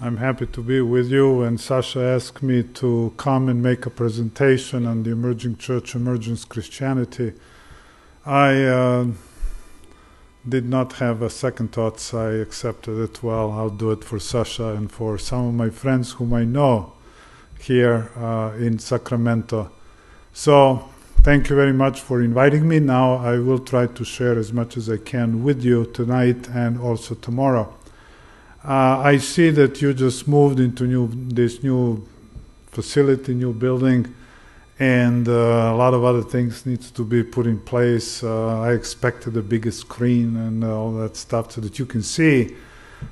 I'm happy to be with you, and Sasha asked me to come and make a presentation on the emerging church, emergence Christianity. I did not have a second thoughts. I accepted it. Well, I'll do it for Sasha and for some of my friends whom I know here in Sacramento. So thank you very much for inviting me. Now I will try to share as much as I can with you tonight and also tomorrow. I see that you just moved into this new facility, new building, and a lot of other things needs to be put in place. I expected a bigger screen and all that stuff so that you can see.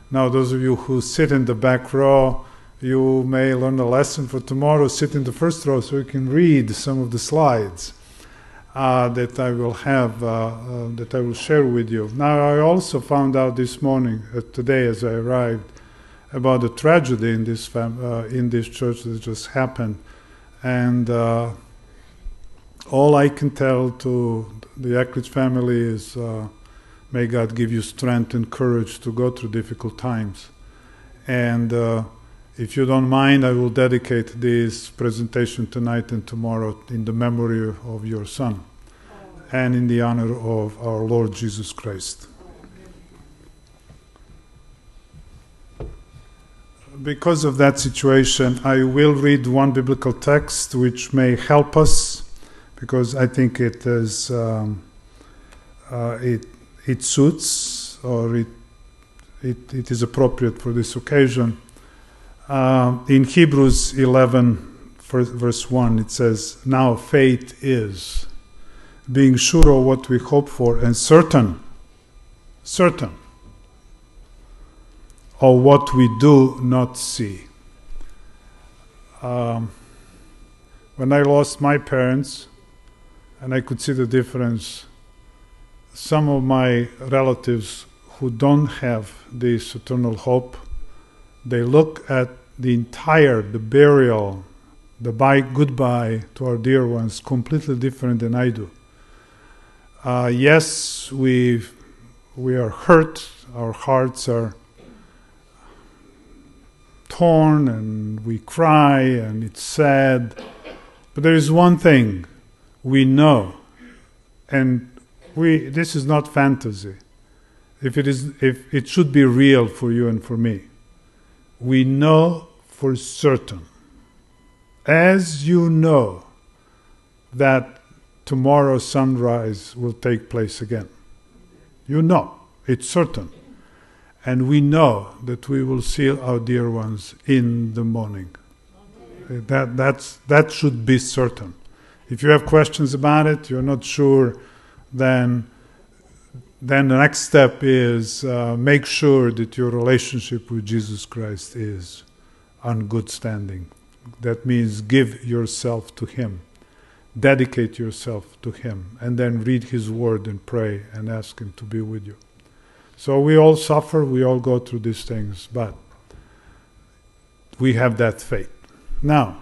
Now, those of you who sit in the back row, you may learn a lesson for tomorrow. Sit in the first row so you can read some of the slides that I will have, that I will share with you. Now, I also found out this morning, today as I arrived, about the tragedy in this church that just happened. And all I can tell to the Eckridge family is, may God give you strength and courage to go through difficult times. And if you don't mind, I will dedicate this presentation tonight and tomorrow in the memory of your son and in the honor of our Lord Jesus Christ. Because of that situation, I will read one biblical text which may help us, because I think it is it suits, or it is appropriate for this occasion. In Hebrews 11, verse 1, it says, "Now faith is being sure of what we hope for and certain of what we do not see." When I lost my parents, and I could see the difference, some of my relatives who don't have this eternal hope, they look at the burial, the goodbye to our dear ones, completely different than I do. Yes, we are hurt, our hearts are torn, and we cry, and it's sad. But there is one thing we know, and this is not fantasy. If it should be real for you and for me, we know for certain, as you know, that tomorrow's sunrise will take place again. You know, it's certain. And we know that we will see our dear ones in the morning. That should be certain. If you have questions about it, you're not sure, then the next step is make sure that your relationship with Jesus Christ is on good standing. That means give yourself to Him. Dedicate yourself to Him. And then read His Word and pray and ask Him to be with you. So we all suffer, we all go through these things, but we have that faith. Now,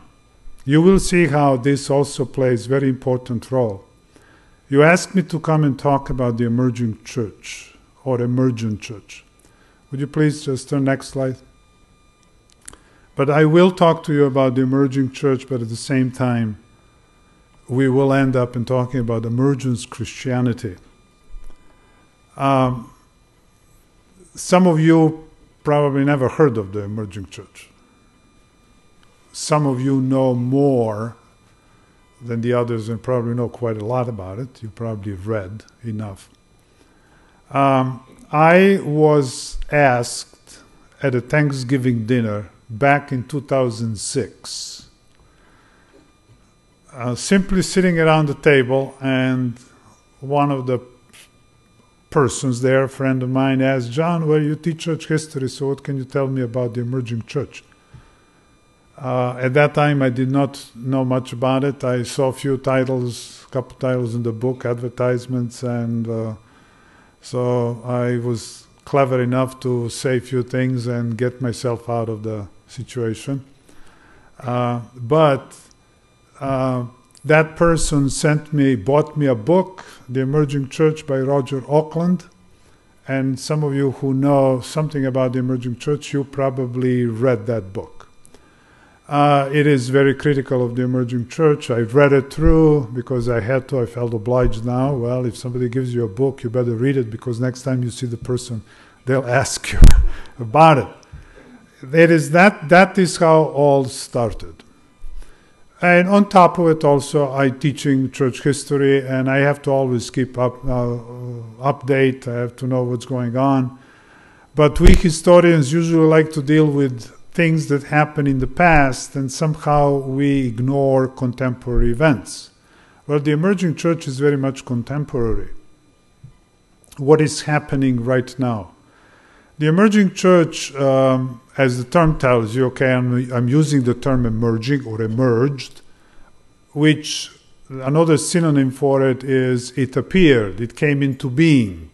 you will see how this also plays a very important role. You asked me to come and talk about the emerging church, or emergent church. Would you please just turn next slide? But I will talk to you about the emerging church, but at the same time, we will end up in talking about emergence Christianity. Some of you probably never heard of the emerging church. Some of you know more than the others and probably know quite a lot about it. You probably have read enough. I was asked at a Thanksgiving dinner back in 2006, simply sitting around the table, and one of the persons there, a friend of mine, asked, "John, well, you teach church history, so what can you tell me about the emerging church?" At that time, I did not know much about it. I saw a couple titles in the book, advertisements, and so I was clever enough to say a few things and get myself out of the situation. But that person bought me a book, The Emerging Church by Roger Auckland, and some of you who know something about the emerging church, you probably read that book. It is very critical of the emerging church. I've read it through because I had to. I felt obliged now. Well, if somebody gives you a book, you better read it, because next time you see the person, they'll ask you about it. That is how all started. And on top of it also, I teaching church history, and I have to always keep update. I have to know what's going on. But we historians usually like to deal with things that happen in the past, and somehow we ignore contemporary events. Well, the emerging church is very much contemporary. What is happening right now? The emerging church, as the term tells you, okay, I'm using the term emerging or emerged, which another synonym for it is it appeared, it came into being,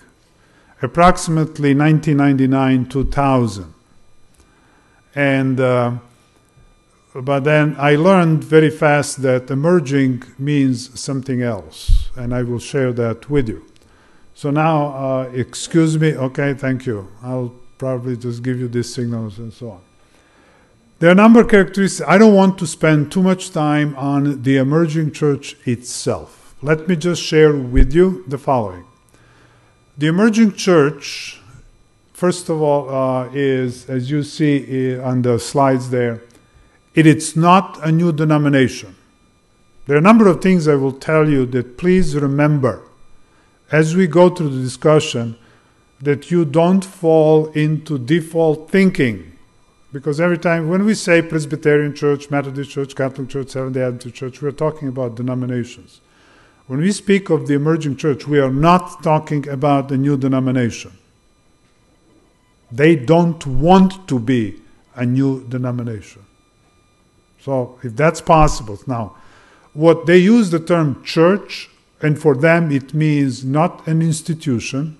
approximately 1999-2000. And but then I learned very fast that emerging means something else, and I will share that with you. So now, excuse me, okay, thank you. I'll probably just give you these signals and so on. There are a number of characteristics. I don't want to spend too much time on the emerging church itself. Let me just share with you the following. The emerging church, first of all, is, as you see on the slides there, it's not a new denomination. There are a number of things I will tell you that please remember as we go through the discussion, that you don't fall into default thinking. Because every time when we say Presbyterian Church, Methodist Church, Catholic Church, Seventh-day Adventist Church, we're talking about denominations. When we speak of the emerging church, we are not talking about a new denomination. They don't want to be a new denomination. So if that's possible. Now, what they use the term church, and for them it means not an institution,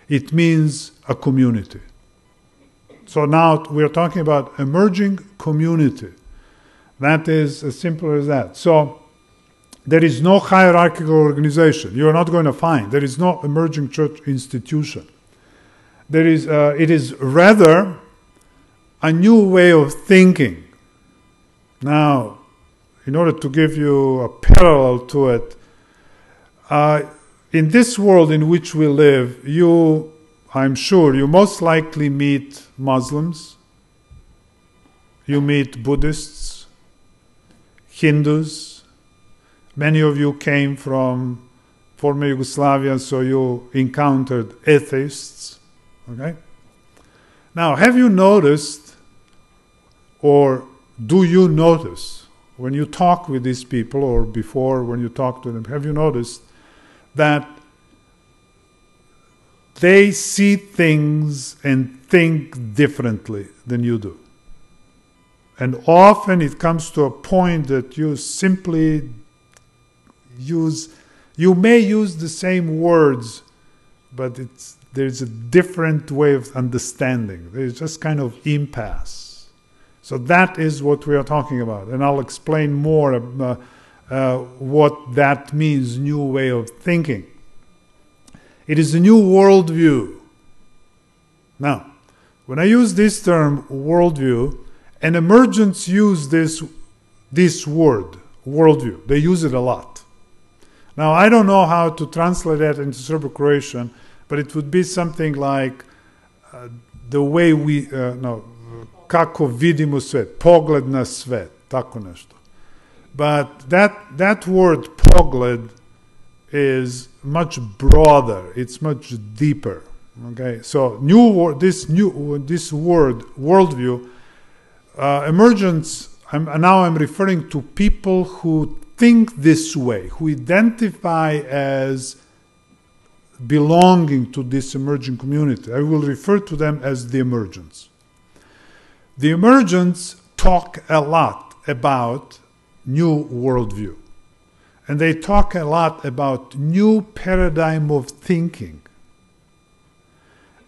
it means a community. So now we're talking about emerging community. That is as simple as that. So there is no hierarchical organization. You are not going to find. There is no emerging church institution. There is. It is rather a new way of thinking. Now, in order to give you a parallel to it, in this world in which we live, I'm sure you most likely meet Muslims, you meet Buddhists, Hindus. Many of you came from former Yugoslavia, so you encountered atheists. Okay? Now, have you noticed, or do you notice, when you talk with these people, or before when you talk to them, have you noticed that they see things and think differently than you do? And often it comes to a point that you simply you may use the same words, but there's a different way of understanding. There's just kind of impasse. So that is what we are talking about. And I'll explain more what that means, new way of thinking. It is a new worldview. Now, when I use this term, worldview, and emergents use this word, worldview. They use it a lot. Now, I don't know how to translate that into Serbo-Croatian, but it would be something like the way we, kako vidimo svet, pogled na svet, tako nešto. But that word pogled is much broader. It's much deeper. Okay, so this word worldview, emergence. I'm referring to people who think this way, who identify as belonging to this emerging community. I will refer to them as the emergents. The emergents talk a lot about new worldview. And they talk a lot about new paradigm of thinking.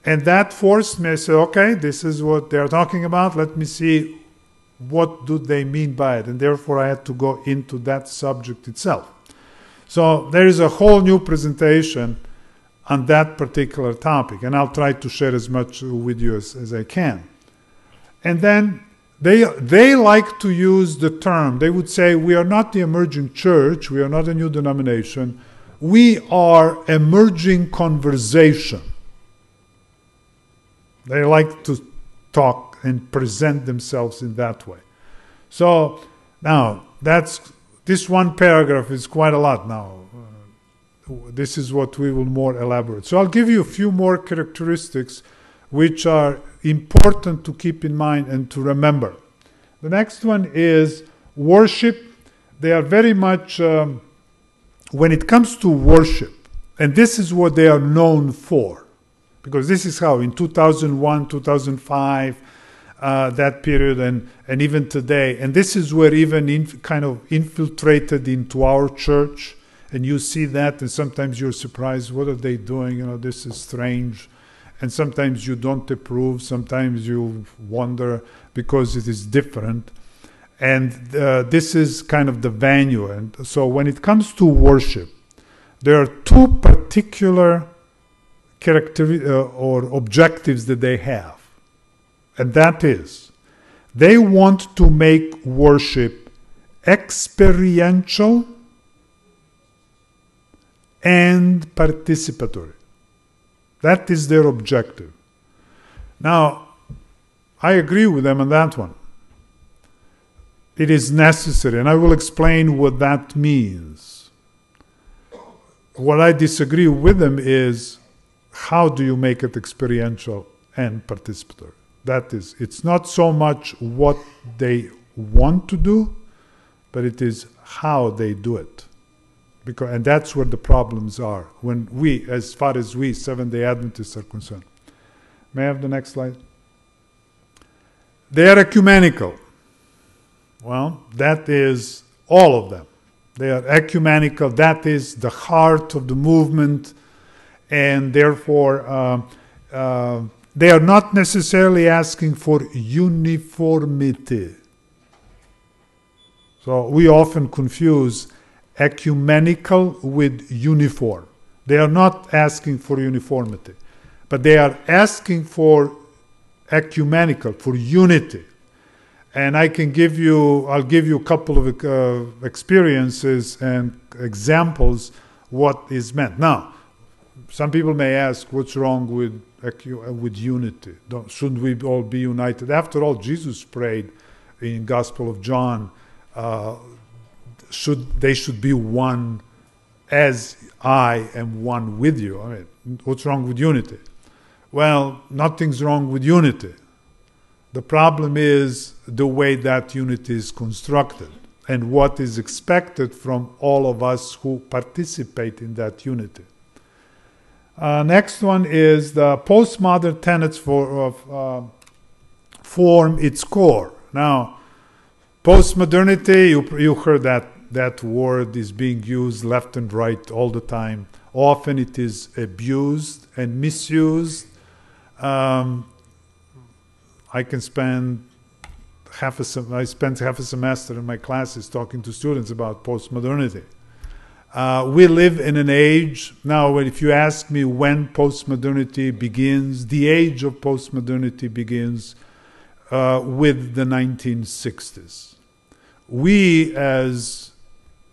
And that forced me to say, okay, this is what they're talking about. Let me see what do they mean by it. And therefore I had to go into that subject itself. So there is a whole new presentation on that particular topic, and I'll try to share as much with you as I can. And then they like to use the term, they would say, we are not the emerging church, we are not a new denomination, we are emerging conversation. They like to talk and present themselves in that way. So now, this one paragraph is quite a lot now. This is what we will more elaborate. So I'll give you a few more characteristics which are important to keep in mind and to remember. The next one is worship. They are very much, when it comes to worship, and this is what they are known for, because this is how in 2001, 2005, that period, and even today, and this is where even kind of infiltrated into our church, and you see that, and sometimes you're surprised, what are they doing? You know, this is strange. And sometimes you don't approve, sometimes you wonder because it is different. And this is kind of the venue. And so when it comes to worship, there are two particular characteristics or objectives that they have. And that is, they want to make worship experiential and participatory. That is their objective. Now, I agree with them on that one. It is necessary, and I will explain what that means. What I disagree with them is, how do you make it experiential and participatory? That is, it's not so much what they want to do, but it is how they do it. And that's where the problems are, when we, as far as we, Seventh-day Adventists are concerned. May I have the next slide? They are ecumenical. Well, that is all of them. They are ecumenical. That is the heart of the movement, and therefore they are not necessarily asking for uniformity. So we often confuse ecumenical with uniform. They are not asking for uniformity, but they are asking for ecumenical, for unity. And I'll give you a couple of experiences and examples what is meant. Now, some people may ask, what's wrong with unity? Shouldn't we all be united? After all, Jesus prayed in Gospel of John, they should be one as I am one with you. I mean, what's wrong with unity? Well, nothing's wrong with unity. The problem is the way that unity is constructed and what is expected from all of us who participate in that unity. Next one is the postmodern tenets form its core. Now, postmodernity, you heard that word is being used left and right all the time. Often it is abused and misused. I spent half a semester in my classes talking to students about postmodernity. We live in an age, now if you ask me when postmodernity begins, the age of postmodernity begins with the 1960s. We as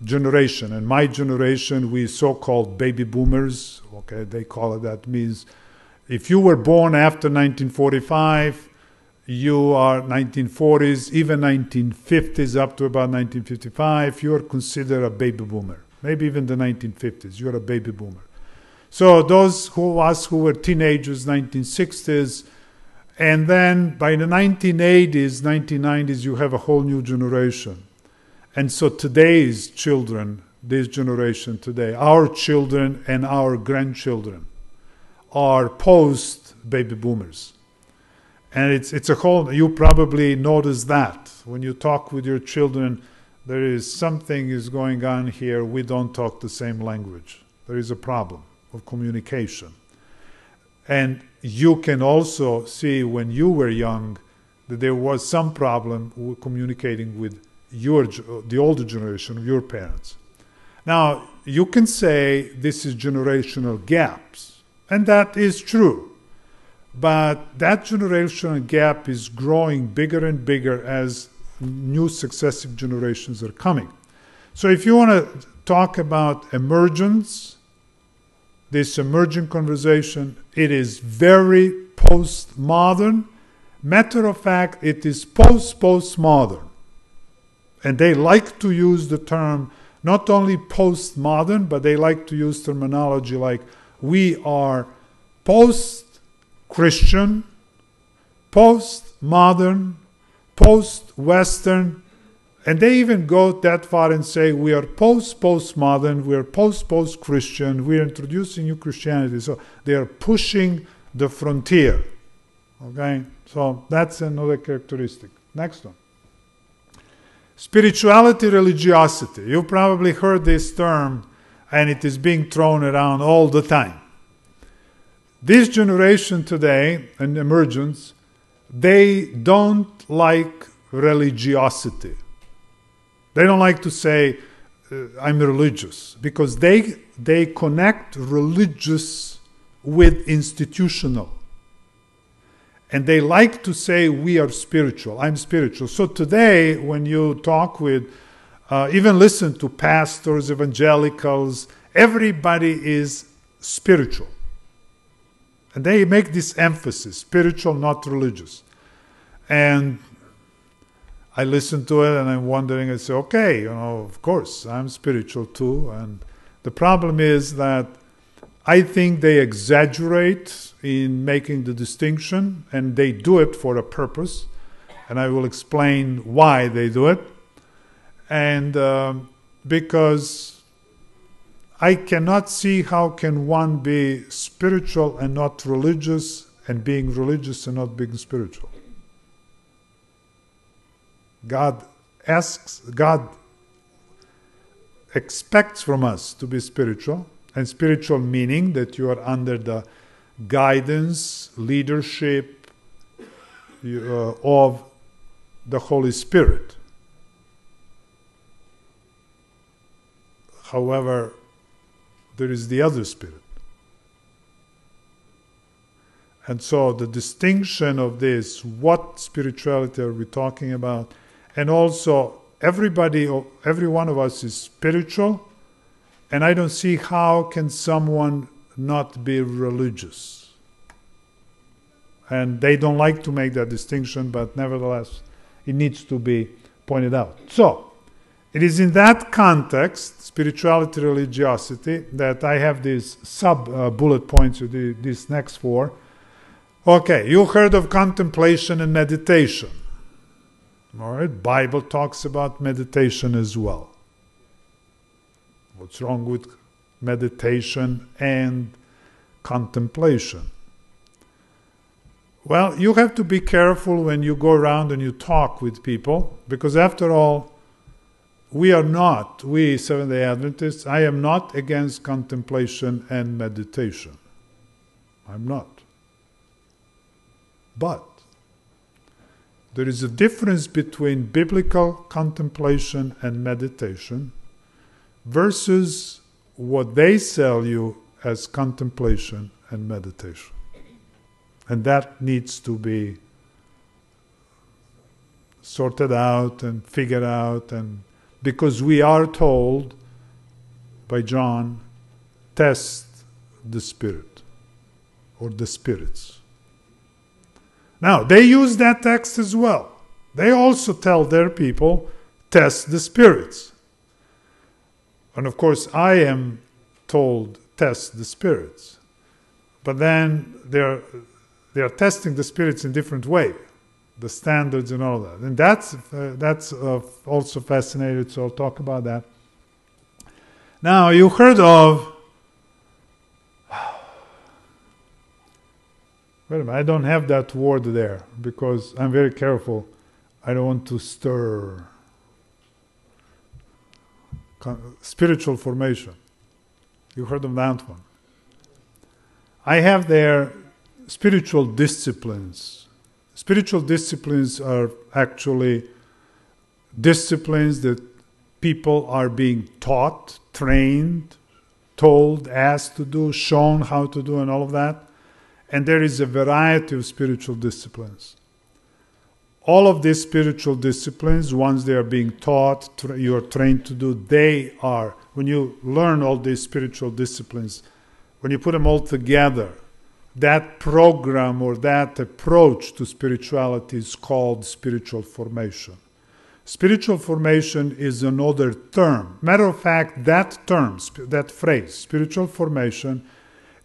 generation, and my generation, we so-called baby boomers, okay, they call it that, means if you were born after 1945, you are 1940s, even 1950s up to about 1955, you are considered a baby boomer. Maybe even the 1950s, you're a baby boomer. So those of us who were teenagers, 1960s, and then by the 1980s, 1990s, you have a whole new generation. And so today's children, this generation today, our children and our grandchildren are post-baby boomers. And it's a whole, you probably notice that. When you talk with your children, there is something is going on here, we don't talk the same language. There is a problem of communication. And you can also see when you were young that there was some problem with communicating with the older generation of your parents. Now, you can say this is generational gaps, And that is true. But that generational gap is growing bigger and bigger as new successive generations are coming. So if you want to talk about emergence, this emerging conversation, it is very postmodern. Matter of fact, it is postmodern. And they like to use the term not only postmodern, but they like to use terminology like we are post-Christian, post-modern, post-Western, and they even go that far and say we are postmodern, we are post-Christian, we are introducing new Christianity. So they are pushing the frontier. Okay? So that's another characteristic. Next one. Spirituality, religiosity. You probably heard this term, and it is being thrown around all the time. This generation today, and emergence, they don't like religiosity. They don't like to say, I'm religious, because they connect religious with institutional. And they like to say, we are spiritual, I'm spiritual. So today, when you talk with, even listen to pastors, evangelicals, everybody is spiritual. And they make this emphasis, spiritual, not religious. And I listen to it and I'm wondering, I say, okay, of course, I'm spiritual too. And the problem is that I think they exaggerate in making the distinction, and they do it for a purpose. And I will explain why they do it. And because I cannot see how can one be spiritual and not religious, and being religious and not being spiritual. God expects from us to be spiritual, and spiritual meaning that you are under the guidance, leadership of the Holy Spirit. However, there is the other spirit. And so the distinction of this, what spirituality are we talking about? And also, every one of us is spiritual, and I don't see how can someone not be religious. And they don't like to make that distinction, but nevertheless, it needs to be pointed out. So, it is in that context, spirituality, religiosity, that I have these sub-bullet points, these next four. Okay, you heard of contemplation and meditation. All right, Bible talks about meditation as well. What's wrong with meditation and contemplation? Well, you have to be careful when you go around and you talk with people, because after all, we Seventh-day Adventists, I am not against contemplation and meditation. I'm not. But there is a difference between biblical contemplation and meditation versus what they sell you as contemplation and meditation. And that needs to be sorted out and figured out, and because we are told by John, test the spirit or the spirits. Now, they use that text as well. They also tell their people, test the spirits. And of course, I am told, test the spirits. But then they're testing the spirits in different way, the standards and all that. And that's also fascinating, so I'll talk about that. Now, you heard of... Wait a minute, I don't have that word there because I'm very careful. I don't want to stir. Spiritual formation. You heard of that one. I have there spiritual disciplines. Spiritual disciplines are actually disciplines that people are being taught, trained told, asked to do, shown how to do, and all of that. And there is a variety of spiritual disciplines. All of these spiritual disciplines, once they are being taught, you are trained to do, they are, when you learn all these spiritual disciplines, when you put them all together, that program or that approach to spirituality is called spiritual formation. Spiritual formation is another term. Matter of fact, that term, that phrase, spiritual formation,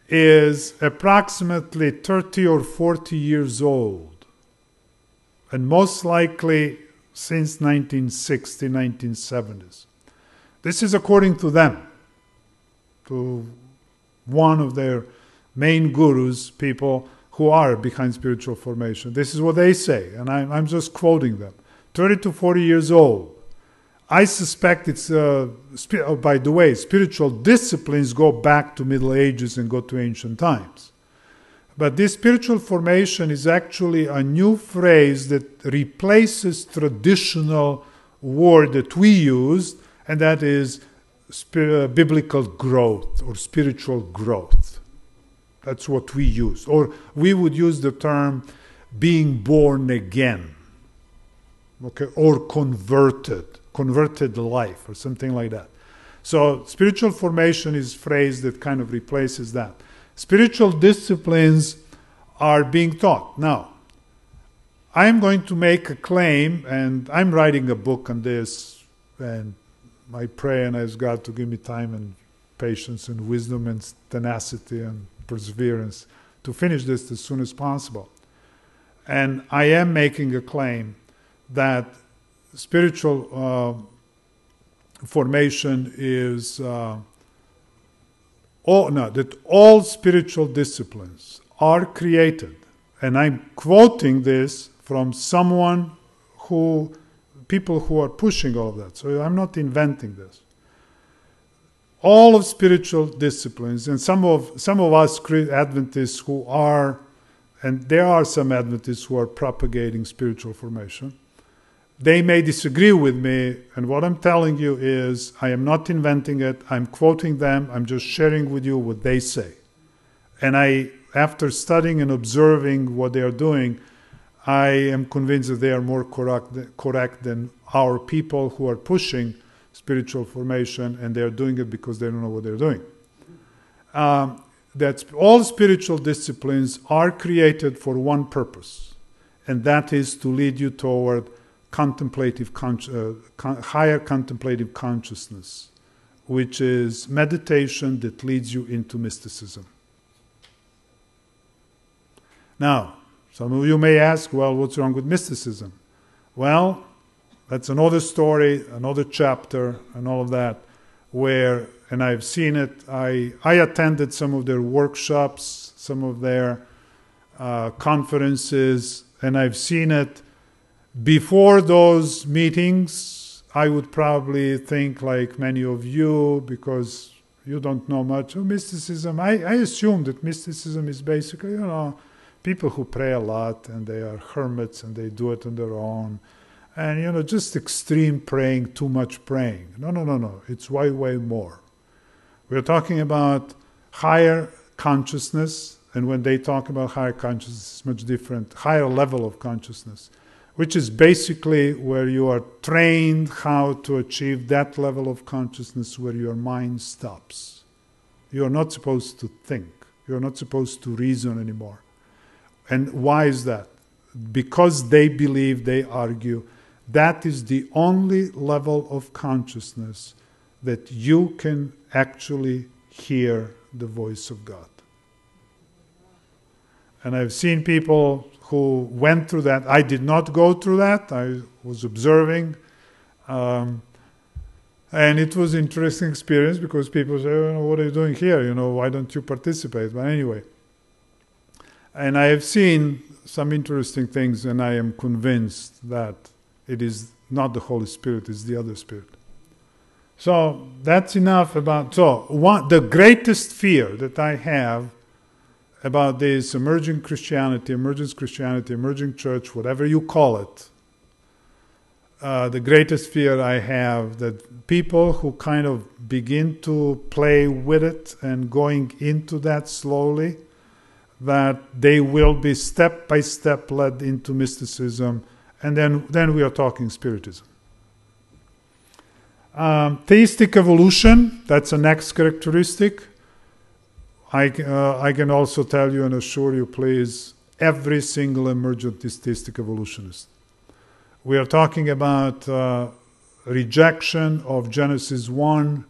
is approximately 30 or 40 years old. And most likely since 1960, 1970s. This is according to them, to one of their main gurus, people who are behind spiritual formation. This is what they say, and I'm just quoting them. 30 to 40 years old. I suspect it's, by the way, spiritual disciplines go back to Middle Ages and go to ancient times. But this spiritual formation is actually a new phrase that replaces traditional word that we used, and that is biblical growth or spiritual growth. That's what we use. Or we would use the term being born again, okay, or converted life, or something like that. So spiritual formation is a phrase that kind of replaces that. Spiritual disciplines are being taught. Now, I'm going to make a claim, and I'm writing a book on this, and I pray and ask God to give me time and patience and wisdom and tenacity and perseverance to finish this as soon as possible. And I am making a claim that spiritual formation is that all spiritual disciplines are created, and I'm quoting this from people who are pushing all of that. So I'm not inventing this. All of spiritual disciplines, and some of us Adventists who are, and there are some Adventists who are propagating spiritual formation, they may disagree with me, and what I'm telling you is I am not inventing it, I'm quoting them, I'm just sharing with you what they say. And after studying and observing what they are doing, I am convinced that they are more correct than our people who are pushing spiritual formation, and they are doing it because they don't know what they're doing. That all spiritual disciplines are created for one purpose, and that is to lead you toward higher contemplative consciousness, which is meditation that leads you into mysticism. Now, some of you may ask, well, what's wrong with mysticism? Well, that's another story, another chapter, and all of that, and I've seen it. I attended some of their workshops, some of their conferences, and I've seen it. Before those meetings, I would probably think like many of you, because you don't know much of mysticism. I assume that mysticism is basically, people who pray a lot, and they are hermits, and they do it on their own. And, just extreme praying, too much praying. No. It's way, way more. We're talking about higher consciousness, and when they talk about higher consciousness, it's much different. Higher level of consciousness, which is basically where you are trained how to achieve that level of consciousness where your mind stops. You are not supposed to think. You are not supposed to reason anymore. And why is that? Because they believe, they argue, that is the only level of consciousness that you can actually hear the voice of God. And I've seen people who went through that. I did not go through that. I was observing. And it was an interesting experience because people say, what are you doing here? Why don't you participate? But anyway. And I have seen some interesting things, and I am convinced that it is not the Holy Spirit, it's the other Spirit. So that's enough about... the greatest fear that I have about this emerging Christianity, emerging church, whatever you call it, the greatest fear I have, that people who kind of begin to play with it and going into that slowly, that they will be step by step led into mysticism, and then we are talking spiritism. Theistic evolution, that's the next characteristic. I can also tell you and assure you, please, every single emergent is theistic evolutionist. We are talking about rejection of Genesis 1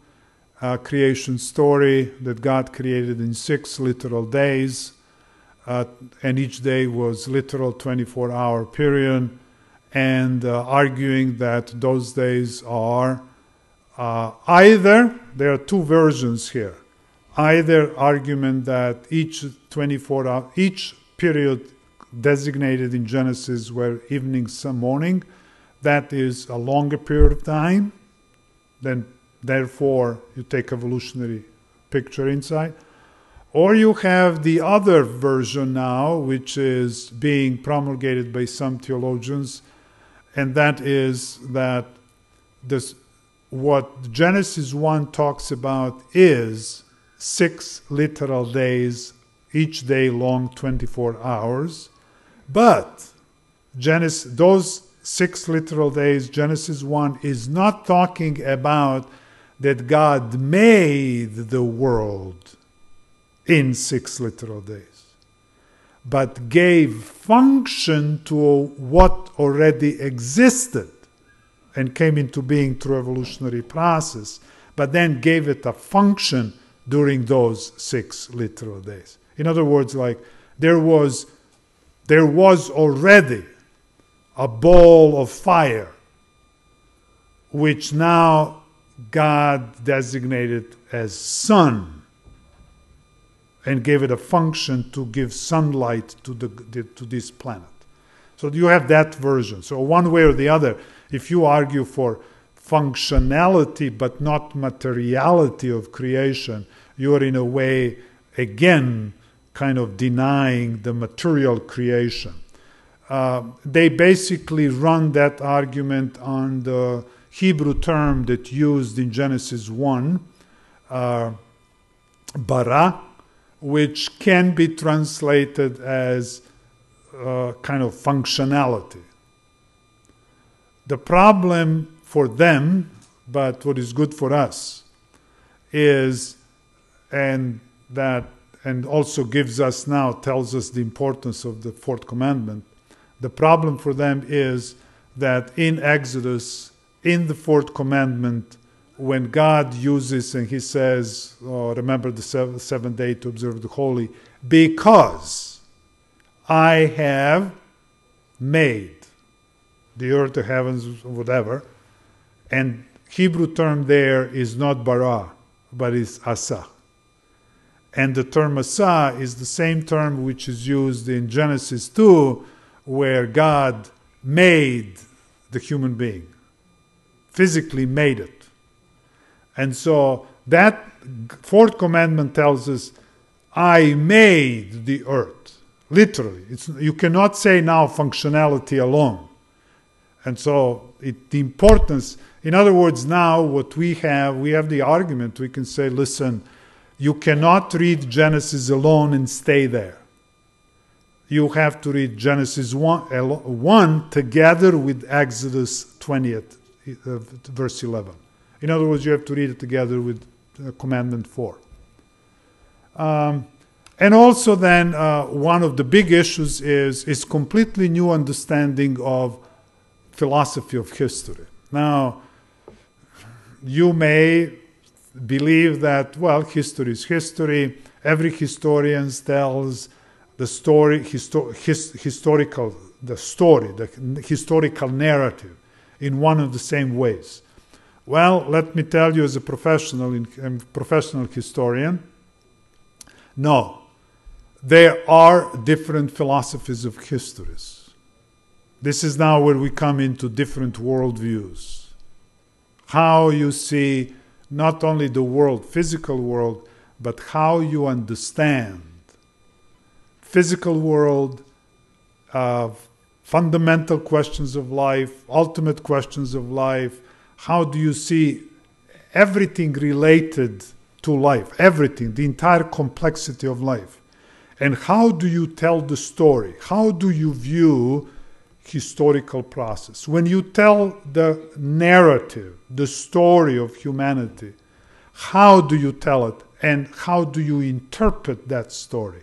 creation story that God created in 6 literal days, and each day was literal 24-hour period, and arguing that those days are either, there are 2 versions here, either argument that each 24-hour, each period designated in Genesis were evening, some morning, that is a longer period of time, then therefore you take evolutionary picture inside. Or you have the other version now, which is being promulgated by some theologians, and that is that what Genesis 1 talks about is 6 literal days, each day long 24 hours. But those 6 literal days, Genesis 1, is not talking about that God made the world in 6 literal days, but gave function to what already existed and came into being through evolutionary process, but then gave it a function during those 6 literal days. In other words, like there was already a ball of fire, which now God designated as sun, and gave it a function to give sunlight to this planet. So you have that version. So one way or the other, if you argue for functionality but not materiality of creation, you are in a way, again, kind of denying the material creation. They basically run that argument on the Hebrew term that used in Genesis 1, bara, which can be translated as kind of functionality. The problem for them, but what is good for us, is, and also gives us now, tells us the importance of the 4th commandment. The problem for them is that in Exodus, in the 4th commandment, when God uses and he says, remember the seventh day to observe the holy, because I have made the earth, the heavens, whatever, and Hebrew term there is not bara, but is asa. And the term asa is the same term which is used in Genesis 2, where God made the human being, physically made it. And so that 4th commandment tells us, I made the earth. Literally. You cannot say now functionality alone. And so the importance, in other words, now what we have the argument, we can say, listen, you cannot read Genesis alone and stay there. You have to read Genesis 1 together with Exodus 20th, verse 11. In other words, you have to read it together with Commandment 4. And also then, one of the big issues is completely new understanding of philosophy of history. Now, you may believe that, well, history is history. Every historian tells the story, the historical narrative in one of the same ways. Well, let me tell you as a professional historian, no, there are different philosophies of histories. This is now where we come into different worldviews. How you see not only the world, physical world, but how you understand physical world, fundamental questions of life, ultimate questions of life. How do you see everything related to life, everything, the entire complexity of life? And how do you tell the story? How do you view historical process? When you tell the narrative, the story of humanity, how do you tell it and how do you interpret that story?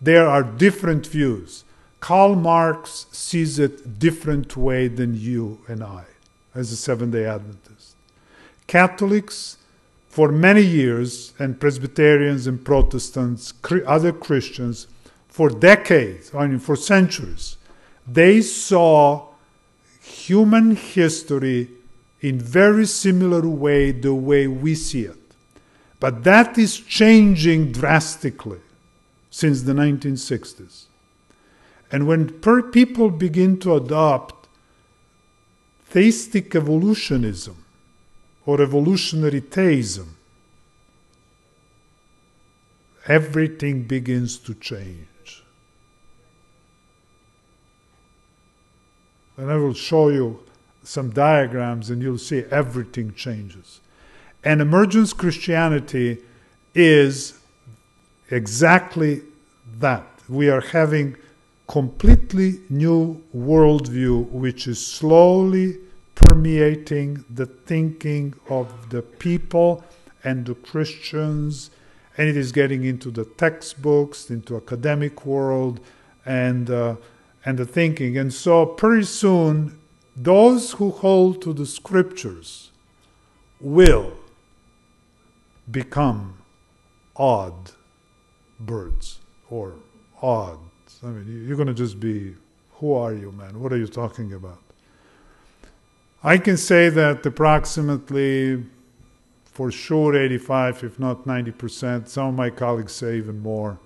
There are different views. Karl Marx sees it different way than you and I as a Seventh-day Adventist. Catholics for many years, and Presbyterians and Protestants, other Christians, for decades, I mean for centuries, they saw human history in very similar way the way we see it. But that is changing drastically since the 1960s. And when people begin to adopt theistic evolutionism or evolutionary theism, everything begins to change. And I will show you some diagrams and you'll see everything changes. And emergence Christianity is exactly that. We are having completely new worldview which is slowly permeating the thinking of the people and the Christians, and it is getting into the textbooks, into academic world, and the thinking. And so pretty soon, those who hold to the scriptures will become odd birds or odd. I mean, you're going to just be, who are you, man? What are you talking about? I can say that approximately, for sure, 85, if not 90%, some of my colleagues say even more,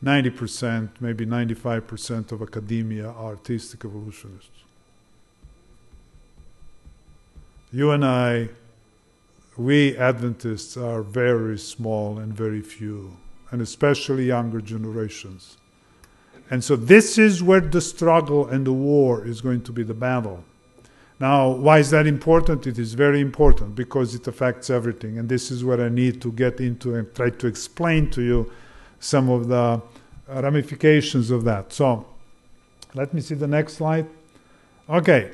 90%, maybe 95% of academia are artistic evolutionists. You and I, we Adventists are very small and very few, and especially younger generations. And so this is where the struggle and the war is going to be the battle. Now, why is that important? It is very important because it affects everything. And this is what I need to get into and try to explain to you some of the ramifications of that. So, let me see the next slide. Okay.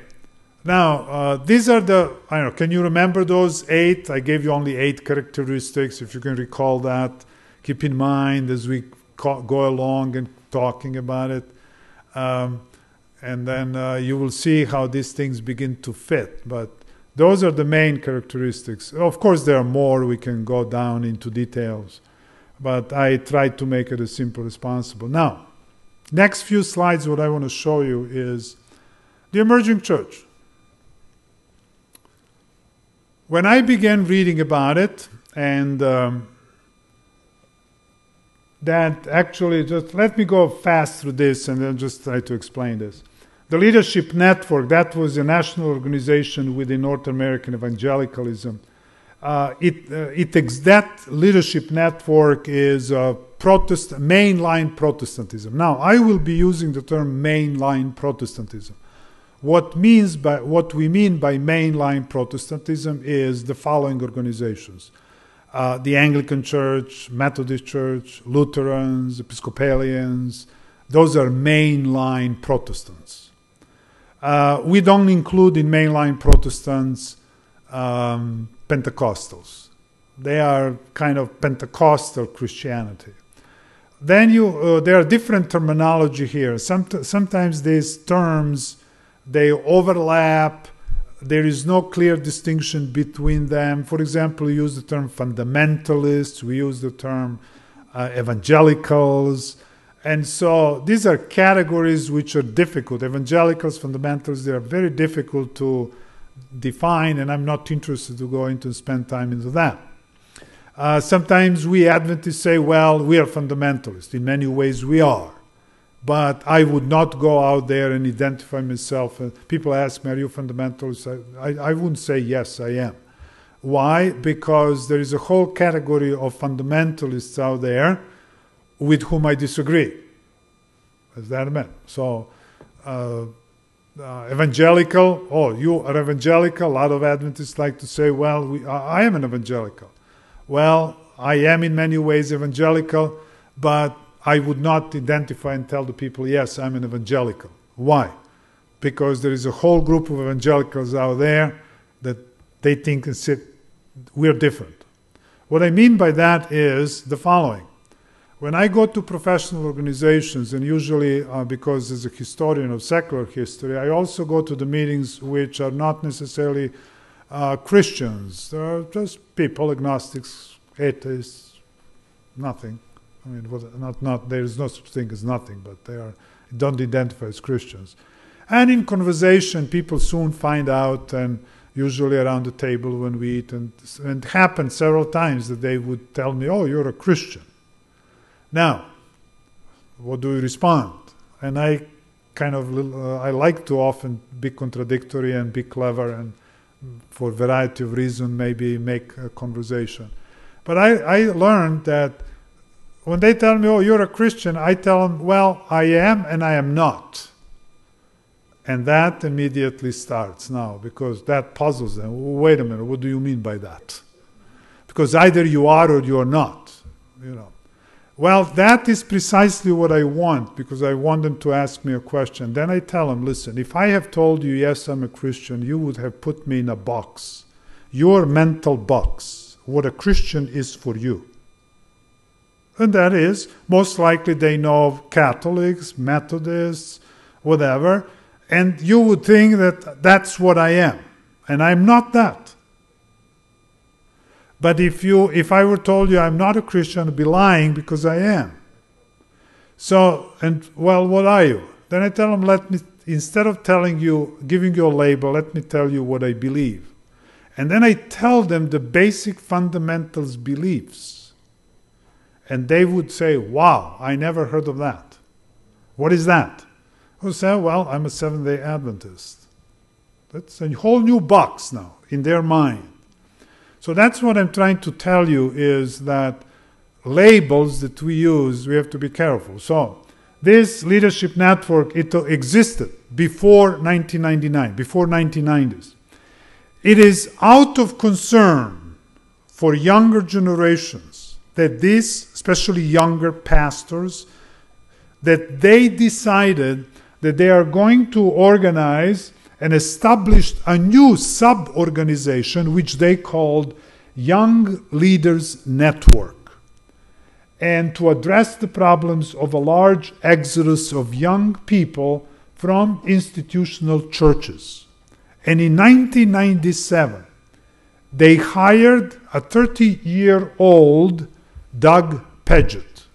Now, these are the, I don't know, can you remember those 8? I gave you only 8 characteristics. If you can recall that, keep in mind as we go along and talking about it. And then you will see how these things begin to fit. But those are the main characteristics. Of course, there are more. We can go down into details. But I tried to make it as simple as possible. Now, next few slides, what I want to show you is the emerging church. When I began reading about it, and that actually, just let me go fast through this and then just try to explain this. The Leadership Network, that was a national organization within North American evangelicalism. That leadership network is mainline Protestantism. Now, I will be using the term mainline Protestantism. What we mean by mainline Protestantism is the following organizations. The Anglican Church, Methodist Church, Lutherans, Episcopalians, those are mainline Protestants. We don't include in mainline Protestants Pentecostals. They are kind of Pentecostal Christianity. Then there are different terminology here. Sometimes these terms, they overlap. There is no clear distinction between them. For example, we use the term fundamentalists. We use the term evangelicals. And so these are categories which are difficult. Evangelicals, fundamentalists, they are very difficult to define, and I'm not interested to go into and spend time into that. Sometimes we Adventists say, well, we are fundamentalists. In many ways we are. But I would not go out there and identify myself. People ask me, are you fundamentalist? I wouldn't say yes, I am. Why? Because there is a whole category of fundamentalists out there with whom I disagree. As that meant. So evangelical. Oh, you are evangelical. A lot of Adventists like to say, well, I am an evangelical. Well, I am in many ways evangelical, but I would not identify and tell the people, yes, I'm an evangelical. Why? Because there is a whole group of evangelicals out there that they think we're different. What I mean by that is the following. When I go to professional organizations, and usually because as a historian of secular history, I also go to the meetings which are not necessarily Christians. They're just people, agnostics, atheists, nothing. I mean, there is no such thing as nothing, but they don't identify as Christians. And in conversation, people soon find out, and usually around the table when we eat, and it happened several times that they would tell me, oh, you're a Christian. Now, what do we respond? And I I like to often be contradictory and be clever, and for a variety of reasons maybe make a conversation. But I learned that when they tell me, oh, you're a Christian, I tell them, well, I am and I am not. And that immediately starts now, because that puzzles them. Wait a minute, what do you mean by that? Because either you are or you are not, Well, that is precisely what I want, because I want them to ask me a question. Then I tell them, listen, if I have told you, yes, I'm a Christian, you would have put me in a box. Your mental box, what a Christian is for you. And that is, most likely they know of Catholics, Methodists, whatever, and you would think that that's what I am. And I'm not that. But if I were told you I'm not a Christian, I'd be lying, because I am. So, what are you? Then I tell them, instead of giving you a label, let me tell you what I believe. And then I tell them the basic fundamentals beliefs. And they would say, wow, I never heard of that. What is that? I would say, well, I'm a Seventh-day Adventist. That's a whole new box now in their mind. So that's what I'm trying to tell you, is that labels that we use, we have to be careful. So this leadership network, it existed before 1999, before 1990s. It is out of concern for younger generations that these, especially younger pastors, that they decided that they are going to organize and established a new sub-organization which they called Young Leaders Network, and to address the problems of a large exodus of young people from institutional churches. And in 1997, they hired a 30-year-old Doug Paget.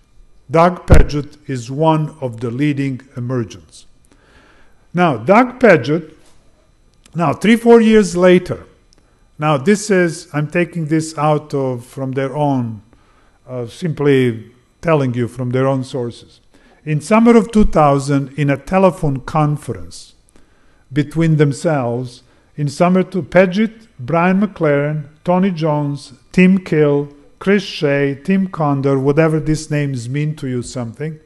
Doug Paget is one of the leading emergents. Now, Doug Paget, 3-4 years later, now this is, I'm taking this from their own, simply telling you from their own sources. In summer of 2000, in a telephone conference between themselves, in summer to Paget, Brian McLaren, Tony Jones, Tim Kill, Chris Shea, Tim Condor, whatever these names mean to you something,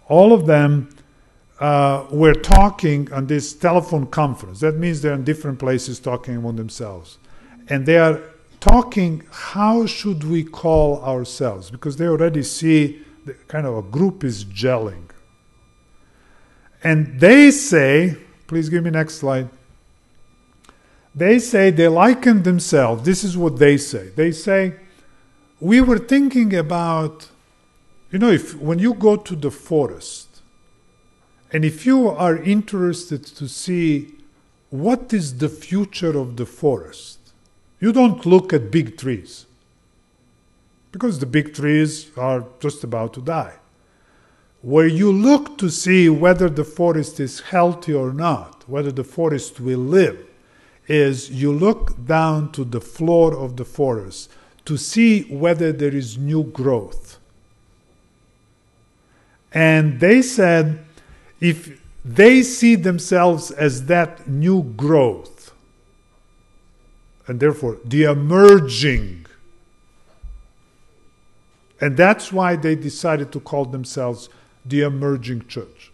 all of them were talking on this telephone conference. That means they're in different places talking among themselves. And they are talking, how should we call ourselves? Because they already see the kind of a group is gelling. And they say, please give me next slide. They say they liken themselves. This is what they say. They say, we were thinking about, when you go to the forest, and if you are interested to see what is the future of the forest, you don't look at big trees, because the big trees are just about to die. Where you look to see whether the forest is healthy or not, whether the forest will live, is you look down to the floor of the forest to see whether there is new growth. And they said, if they see themselves as that new growth, and therefore the emerging, and that's why they decided to call themselves the emerging church.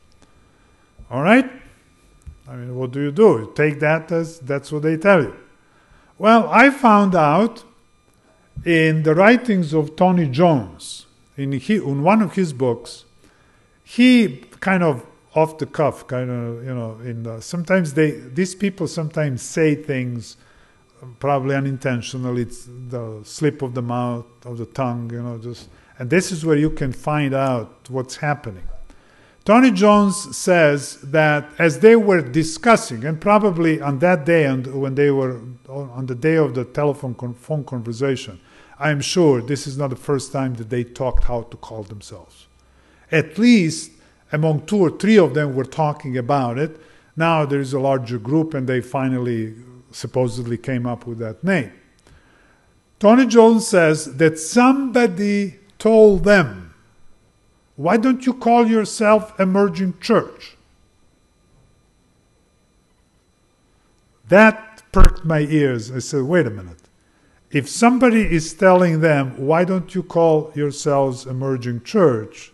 All right? I mean, what do? You take that as that's what they tell you. Well, I found out in the writings of Tony Jones, in one of his books, he kind of off the cuff, kind of, sometimes these people sometimes say things probably unintentionally. It's the slip of the mouth, of the tongue, and this is where you can find out what's happening. Tony Jones says that as they were discussing, and probably on that day, and when they were on the day of the phone conversation, I'm sure this is not the first time that they talked how to call themselves. At least among 2 or 3 of them were talking about it. Now there is a larger group, and they finally supposedly came up with that name. Tony Jones says that somebody told them, "Why don't you call yourself Emerging Church?" That perked my ears. I said, wait a minute. If somebody is telling them, "Why don't you call yourselves Emerging Church?"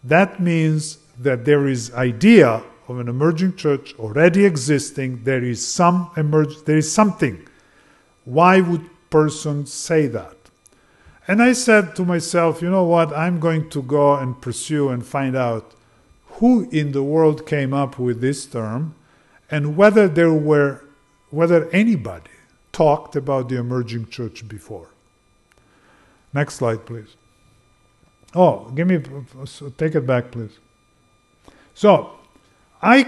that means that there is idea of an emerging church already existing. There is something. Why would persons say that? And I said to myself, you know what? I'm going to go and pursue and find out who in the world came up with this term, and whether anybody talked about the emerging church before. Next slide, please. Oh, take it back, please. So, I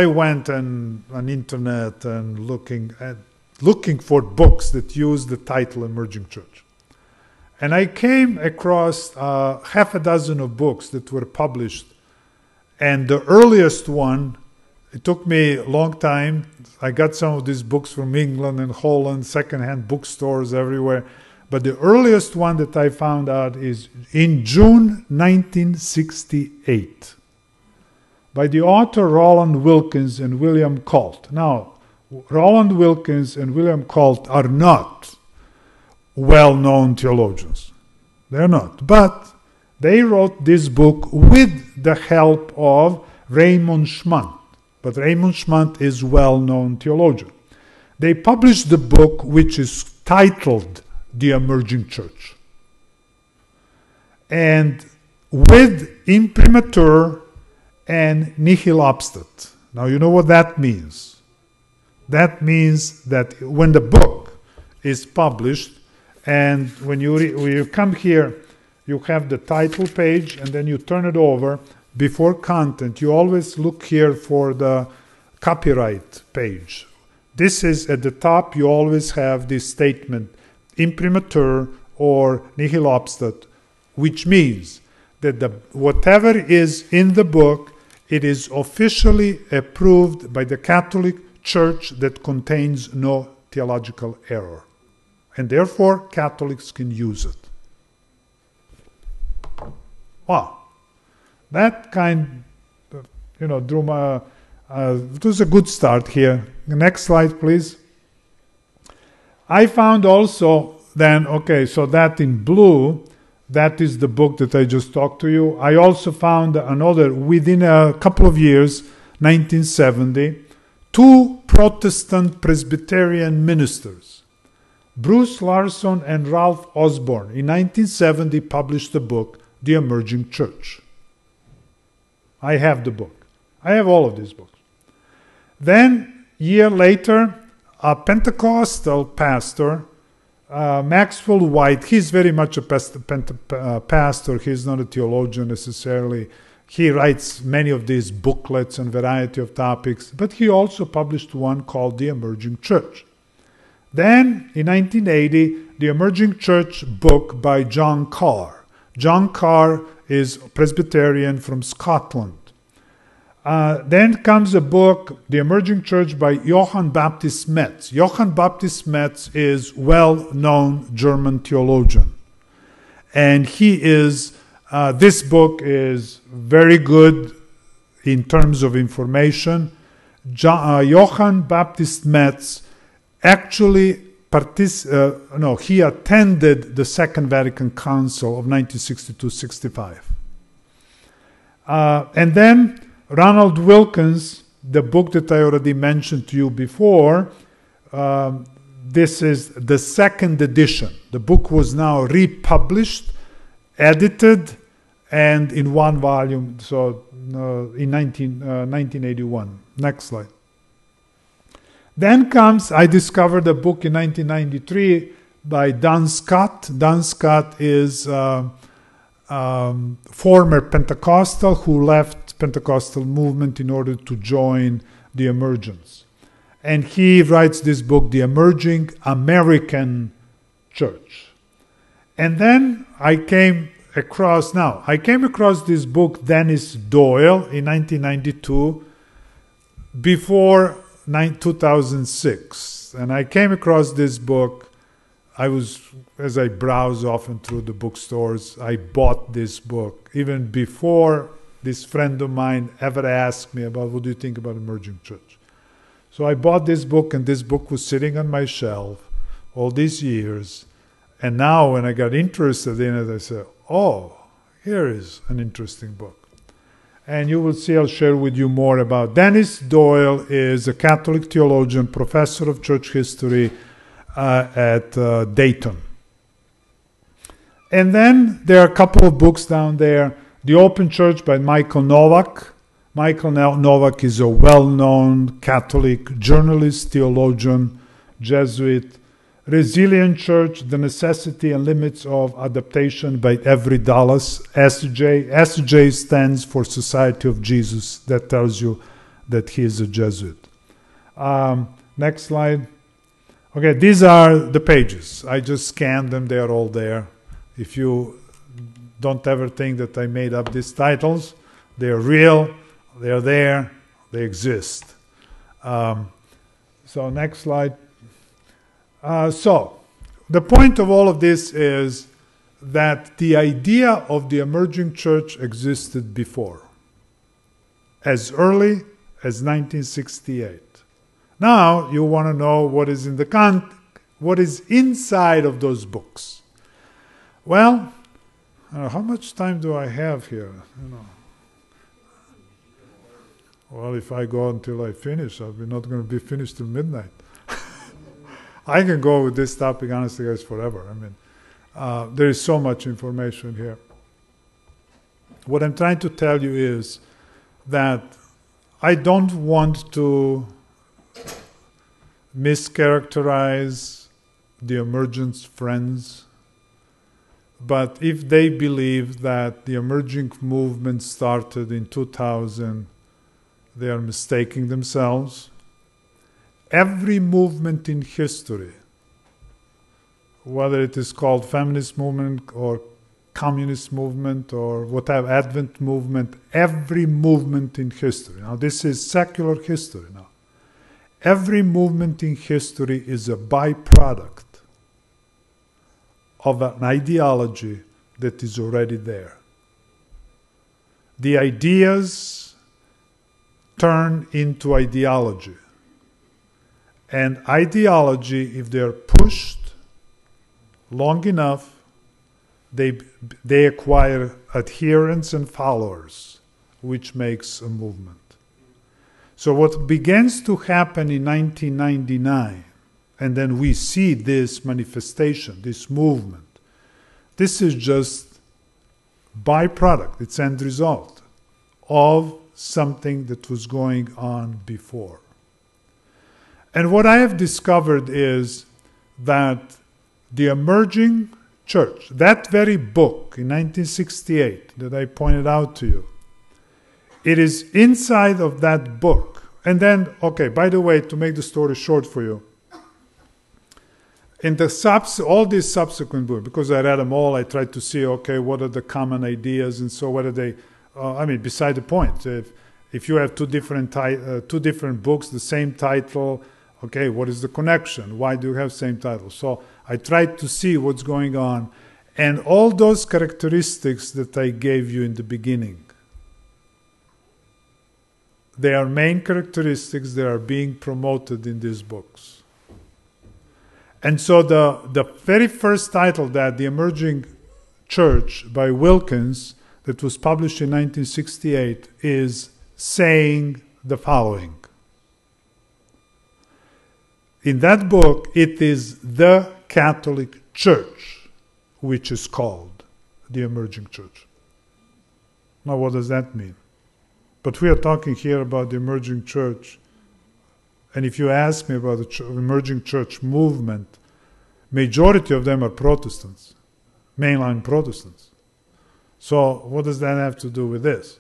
went on internet and looking for books that use the title Emerging Church. And I came across half a dozen of books that were published. And the earliest one, it took me a long time. I got some of these books from England and Holland, secondhand bookstores everywhere. But the earliest one that I found out is in June 1968 by the author Roland Wilkins and William Colt. Now, Roland Wilkins and William Colt are not well-known theologians. They're not. But they wrote this book with the help of Raymond Schmant. But Raymond Schmant is a well-known theologian. They published the book which is titled The Emerging Church. And with imprimatur and nihil obstat. Now you know what that means. That means that when the book is published, and when you come here, you have the title page, and then you turn it over. Before content, you always look here for the copyright page. This is at the top, you always have this statement, imprimatur or nihil obstat, which means that whatever is in the book, it is officially approved by the Catholic Church that contains no theological error. And therefore, Catholics can use it. Wow. That drew my... it was a good start here. Next slide, please. I found also then, so that in blue, that is the book that I just talked to you. I also found another, within a couple of years, 1970, 2 Protestant Presbyterian ministers, Bruce Larson and Ralph Osborne, in 1970 published the book, The Emerging Church. I have the book. I have all of these books. Then, a year later, a Pentecostal pastor, Maxwell White, he's very much a pastor. He's not a theologian necessarily. He writes many of these booklets on variety of topics, but he also published one called The Emerging Church. Then, in 1980, The Emerging Church book by John Carr. John Carr is Presbyterian from Scotland. Then comes a book, The Emerging Church by Johann Baptist Metz. Johann Baptist Metz is well-known German theologian. And he is, this book is very good in terms of information. Johann Baptist Metz actually he attended the Second Vatican Council of 1962-65. And then Ronald Wilkins the book that I already mentioned to you before. This is the second edition. The book was now republished, edited, and in one volume, so in 1981. Next slide. Then comes, I discovered a book in 1993 by Don Scott. Don Scott is former Pentecostal who left Pentecostal movement in order to join the Emergence. And he writes this book, The Emerging American Church. And then I came across this book, Dennis Doyle, in 1992, before 2006. And I came across this book. As I browse often through the bookstores, I bought this book even before this friend of mine ever asked me about what do you think about emerging church. So I bought this book, and this book was sitting on my shelf all these years. And now when I got interested in it, I said, oh, here is an interesting book. And you will see, I'll share with you more about. Dennis Doyle is a Catholic theologian, professor of church history at Dayton. And then there are a couple of books down there. The Open Church by Michael Novak. Michael Novak is a well-known Catholic journalist, theologian, Jesuit. Resilient Church, The Necessity and Limits of Adaptation by Avery Dulles, SJ. SJ stands for Society of Jesus. That tells you that he is a Jesuit. Next slide. Okay, these are the pages. I just scanned them. They are all there. If you don't ever think that I made up these titles, they are real. They are there. They exist. So next slide. So the point of all of this is that the idea of the emerging church existed before, as early as 1968. Now you want to know what is in what is inside of those books. Well, how much time do I have here? Well, if I go until I finish, I'll be not going to be finished till midnight. I can go with this topic, honestly, guys, forever. I mean, there is so much information here. What I'm trying to tell you is that I don't want to mischaracterize the Emergence friends, but if they believe that the emerging movement started in 2000, they are mistaking themselves. Every movement in history, whether it is called feminist movement or communist movement or whatever, Advent movement, every movement in history. Now this is secular history now. Every movement in history is a byproduct of an ideology that is already there. The ideas turn into ideology. And ideology, if they're pushed long enough, they acquire adherents and followers, which makes a movement. So what begins to happen in 1999, and then we see this manifestation, this movement, this is just byproduct, it's end result of something that was going on before. And what I have discovered is that the emerging church, that very book in 1968 that I pointed out to you, it is inside of that book. And then, okay, by the way, to make the story short for you, in all these subsequent books, because I read them all, I tried to see, okay, what are the common ideas, and so what are they, beside the point. If you have two different books, the same title, okay, what is the connection? Why do you have same title? So I tried to see what's going on. And all those characteristics that I gave you in the beginning, they are main characteristics that are being promoted in these books. And so the very first title, that The Emerging Church by Wilkins, that was published in 1968, is saying the following. In that book, it is the Catholic Church which is called the emerging church. Now, what does that mean? But we are talking here about the emerging church. And if you ask me about the emerging church movement, majority of them are Protestants, mainline Protestants. So what does that have to do with this?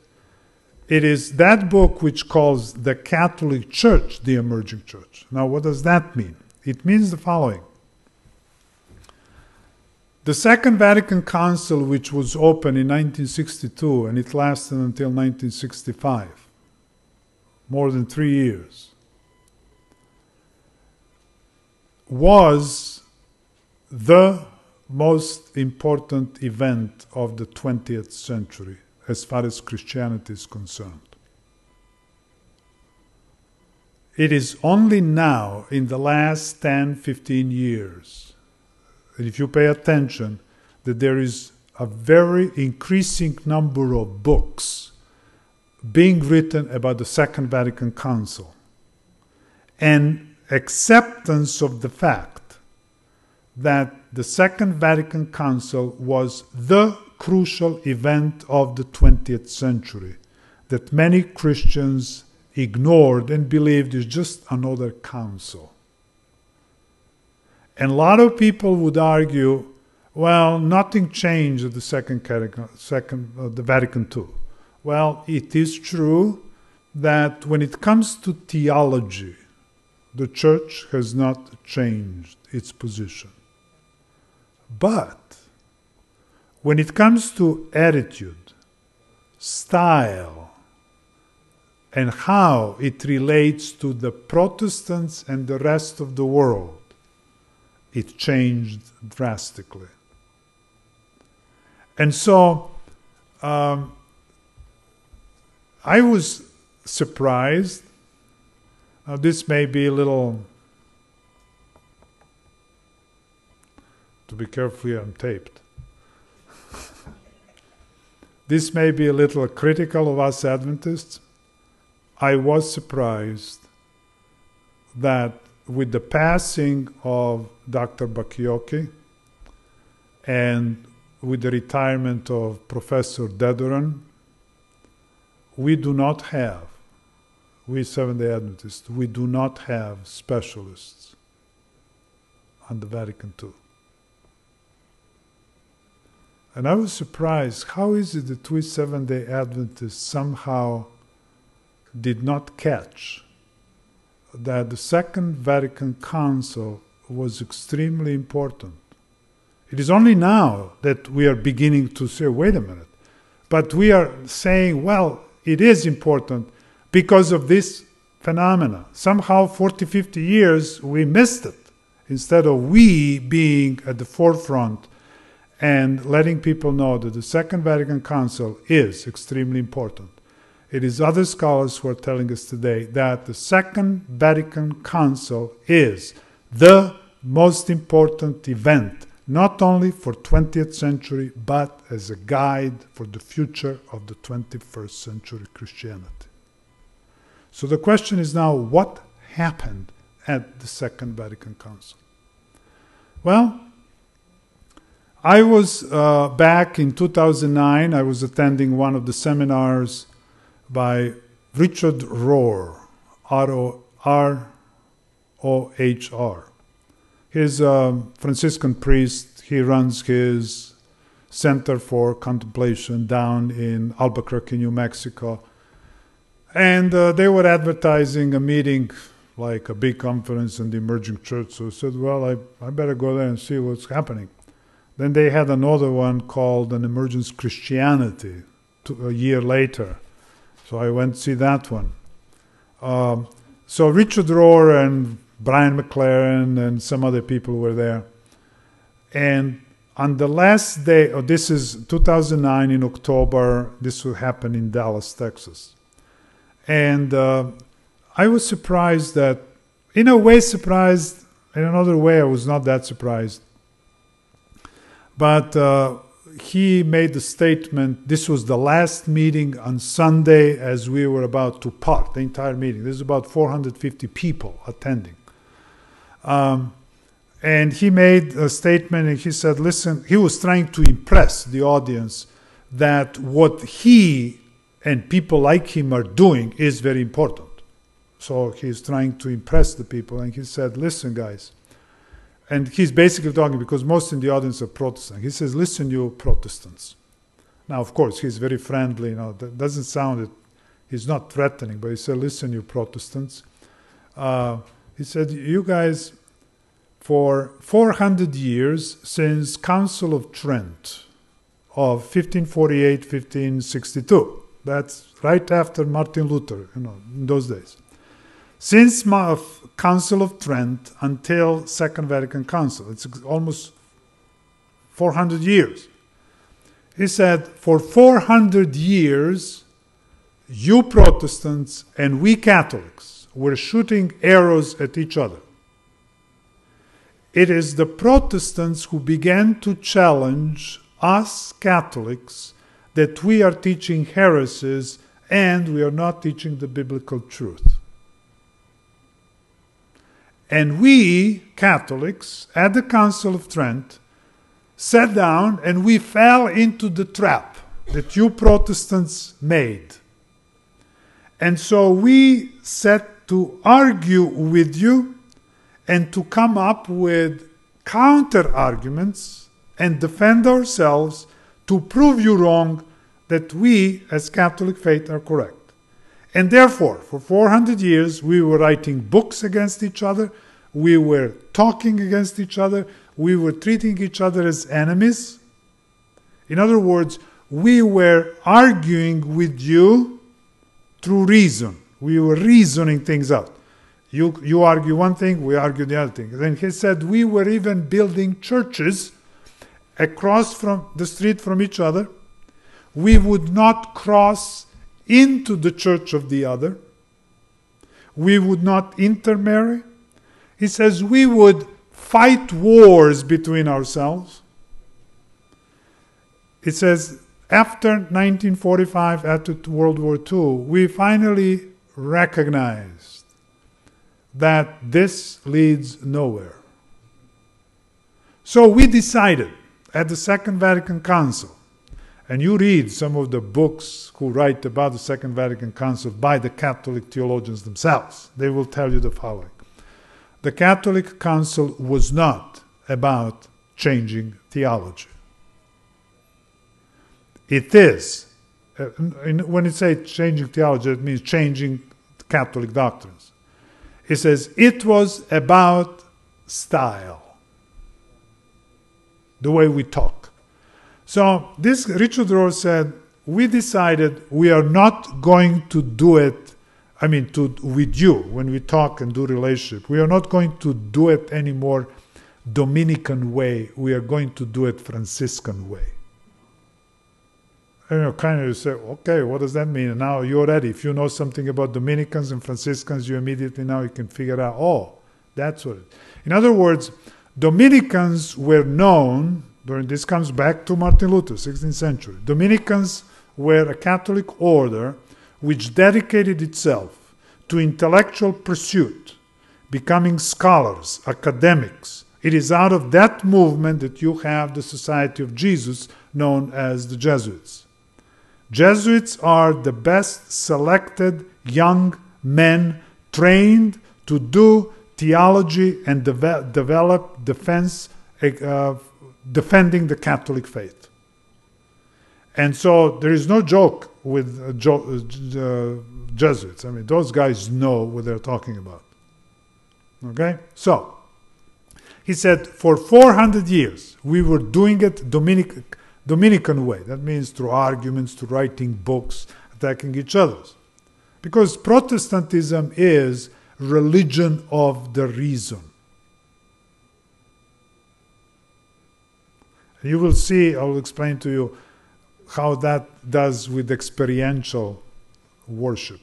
It is that book which calls the Catholic Church the emerging church. Now, what does that mean? It means the following. The Second Vatican Council, which was opened in 1962, and it lasted until 1965, more than 3 years, was the most important event of the 20th century as far as Christianity is concerned. It is only now, in the last 10, 15 years, that if you pay attention, that there is a very increasing number of books being written about the Second Vatican Council and acceptance of the fact that the Second Vatican Council was the crucial event of the 20th century that many Christians ignored and believed is just another council. And a lot of people would argue, well, nothing changed at the Vatican II. Well, it is true that when it comes to theology, the Church has not changed its position. But when it comes to attitude, style, and how it relates to the Protestants and the rest of the world, it changed drastically. And so I was surprised. Now this may be a little, to be careful here, I'm taped. This may be a little critical of us Adventists. I was surprised that with the passing of Dr. Bakioki and with the retirement of Professor Dedoran, we do not have, we Seventh-day Adventists, we do not have specialists on the Vatican II. And I was surprised, how is it that we Seventh-day Adventists somehow did not catch that the Second Vatican Council was extremely important. It is only now that we are beginning to say, wait a minute, but we are saying, well, it is important because of this phenomena. Somehow 40, 50 years we missed it, instead of we being at the forefront and letting people know that the Second Vatican Council is extremely important. It is other scholars who are telling us today that the Second Vatican Council is the most important event, not only for 20th century, but as a guide for the future of the 21st century Christianity. So the question is now, what happened at the Second Vatican Council? Well, I was back in 2009, I was attending one of the seminars by Richard Rohr, R-O-H-R. He's a Franciscan priest. He runs his Center for Contemplation down in Albuquerque, New Mexico. And they were advertising a meeting, like a big conference in the emerging church. So I said, well, I better go there and see what's happening. Then they had another one called An Emergence Christianity a year later. So I went to see that one. So Richard Rohr and Brian McLaren and some other people were there. And on the last day, this is 2009 in October, this will happen in Dallas, Texas. And I was surprised that, in a way surprised, in another way I was not that surprised. But he made the statement, this was the last meeting on Sunday as we were about to part, the entire meeting. There's about 450 people attending. And he made a statement and he said, listen, he was trying to impress the audience that what he and people like him are doing is very important. So he's trying to impress the people, and he said, listen, guys. And he's basically talking, because most in the audience are Protestant. He says, listen, you Protestants. Now, of course, he's very friendly. That doesn't sound, he's not threatening, but he said, listen, you Protestants. He said, you guys, for 400 years, since Council of Trent of 1548, 1562, that's right after Martin Luther, in those days. Since Council of Trent until Second Vatican Council, it's almost 400 years. He said, for 400 years, you Protestants and we Catholics were shooting arrows at each other. It is the Protestants who began to challenge us Catholics that we are teaching heresies and we are not teaching the biblical truth. And we, Catholics, at the Council of Trent, sat down and we fell into the trap that you Protestants made. And so we set to argue with you and to come up with counter-arguments and defend ourselves to prove you wrong, that we, as Catholic faith, are correct. And therefore, for 400 years, we were writing books against each other, we were talking against each other, we were treating each other as enemies. In other words, we were arguing with you through reason. We were reasoning things out. You argue one thing, we argue the other thing. Then he said we were even building churches across from the street from each other. We would not cross into the church of the other. We would not intermarry. He says we would fight wars between ourselves. It says after 1945, after World War II, we finally recognized that this leads nowhere. So we decided at the Second Vatican Council, and you read some of the books who write about the Second Vatican Council by the Catholic theologians themselves. They will tell you the following. The Catholic Council was not about changing theology. It is. When it says changing theology, it means changing Catholic doctrines. It says it was about style, the way we talk. So this Richard Rohr said, we decided we are not going to do it, with you, when we talk and do relationship. We are not going to do it anymore Dominican way. We are going to do it Franciscan way. And kind of say, okay, what does that mean? And now you're ready. If you know something about Dominicans and Franciscans, you immediately now you can figure out, oh, that's what it is. In other words, Dominicans were known, this comes back to Martin Luther, 16th century. Dominicans were a Catholic order which dedicated itself to intellectual pursuit, becoming scholars, academics. It is out of that movement that you have the Society of Jesus, known as the Jesuits. Jesuits are the best selected young men trained to do theology and develop defending the Catholic faith. And so there is no joke with Jesuits. Those guys know what they're talking about. Okay? So, he said, for 400 years, we were doing it Dominican way. That means through arguments, through writing books, attacking each other. Because Protestantism is religion of the reason. You will see, I will explain to you how that does with experiential worship,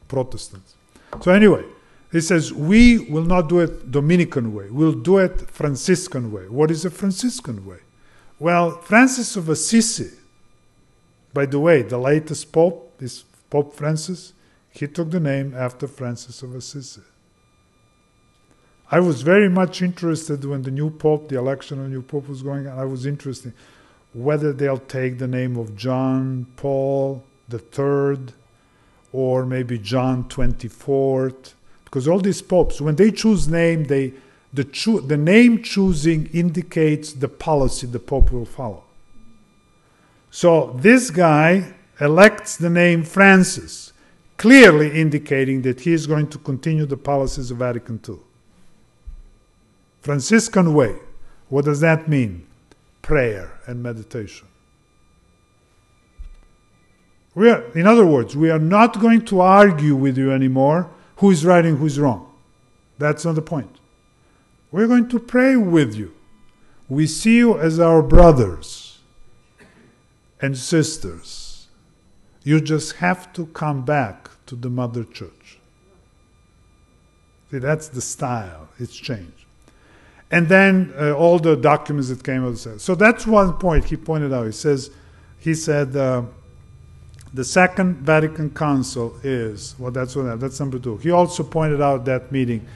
Protestants. So anyway, he says, we will not do it Dominican way. We'll do it Franciscan way. What is a Franciscan way? Well, Francis of Assisi, by the way, the latest Pope, this Pope Francis, he took the name after Francis of Assisi. I was very much interested when the new Pope, the election of the new Pope was going on. I was interested whether they'll take the name of John Paul III or maybe John 24th. Because all these popes, when they choose name, the name choosing indicates the policy the Pope will follow. So this guy elects the name Francis, clearly indicating that he is going to continue the policies of Vatican II. Franciscan way. What does that mean? Prayer and meditation. In other words, we are not going to argue with you anymore who is right and who is wrong. That's not the point. We're going to pray with you. We see you as our brothers and sisters. You just have to come back to the Mother Church. See, that's the style. It's changed. And then all the documents that came out. So that's one point he pointed out. He said the Second Vatican Council is, well, that's number 2. He also pointed out that meeting.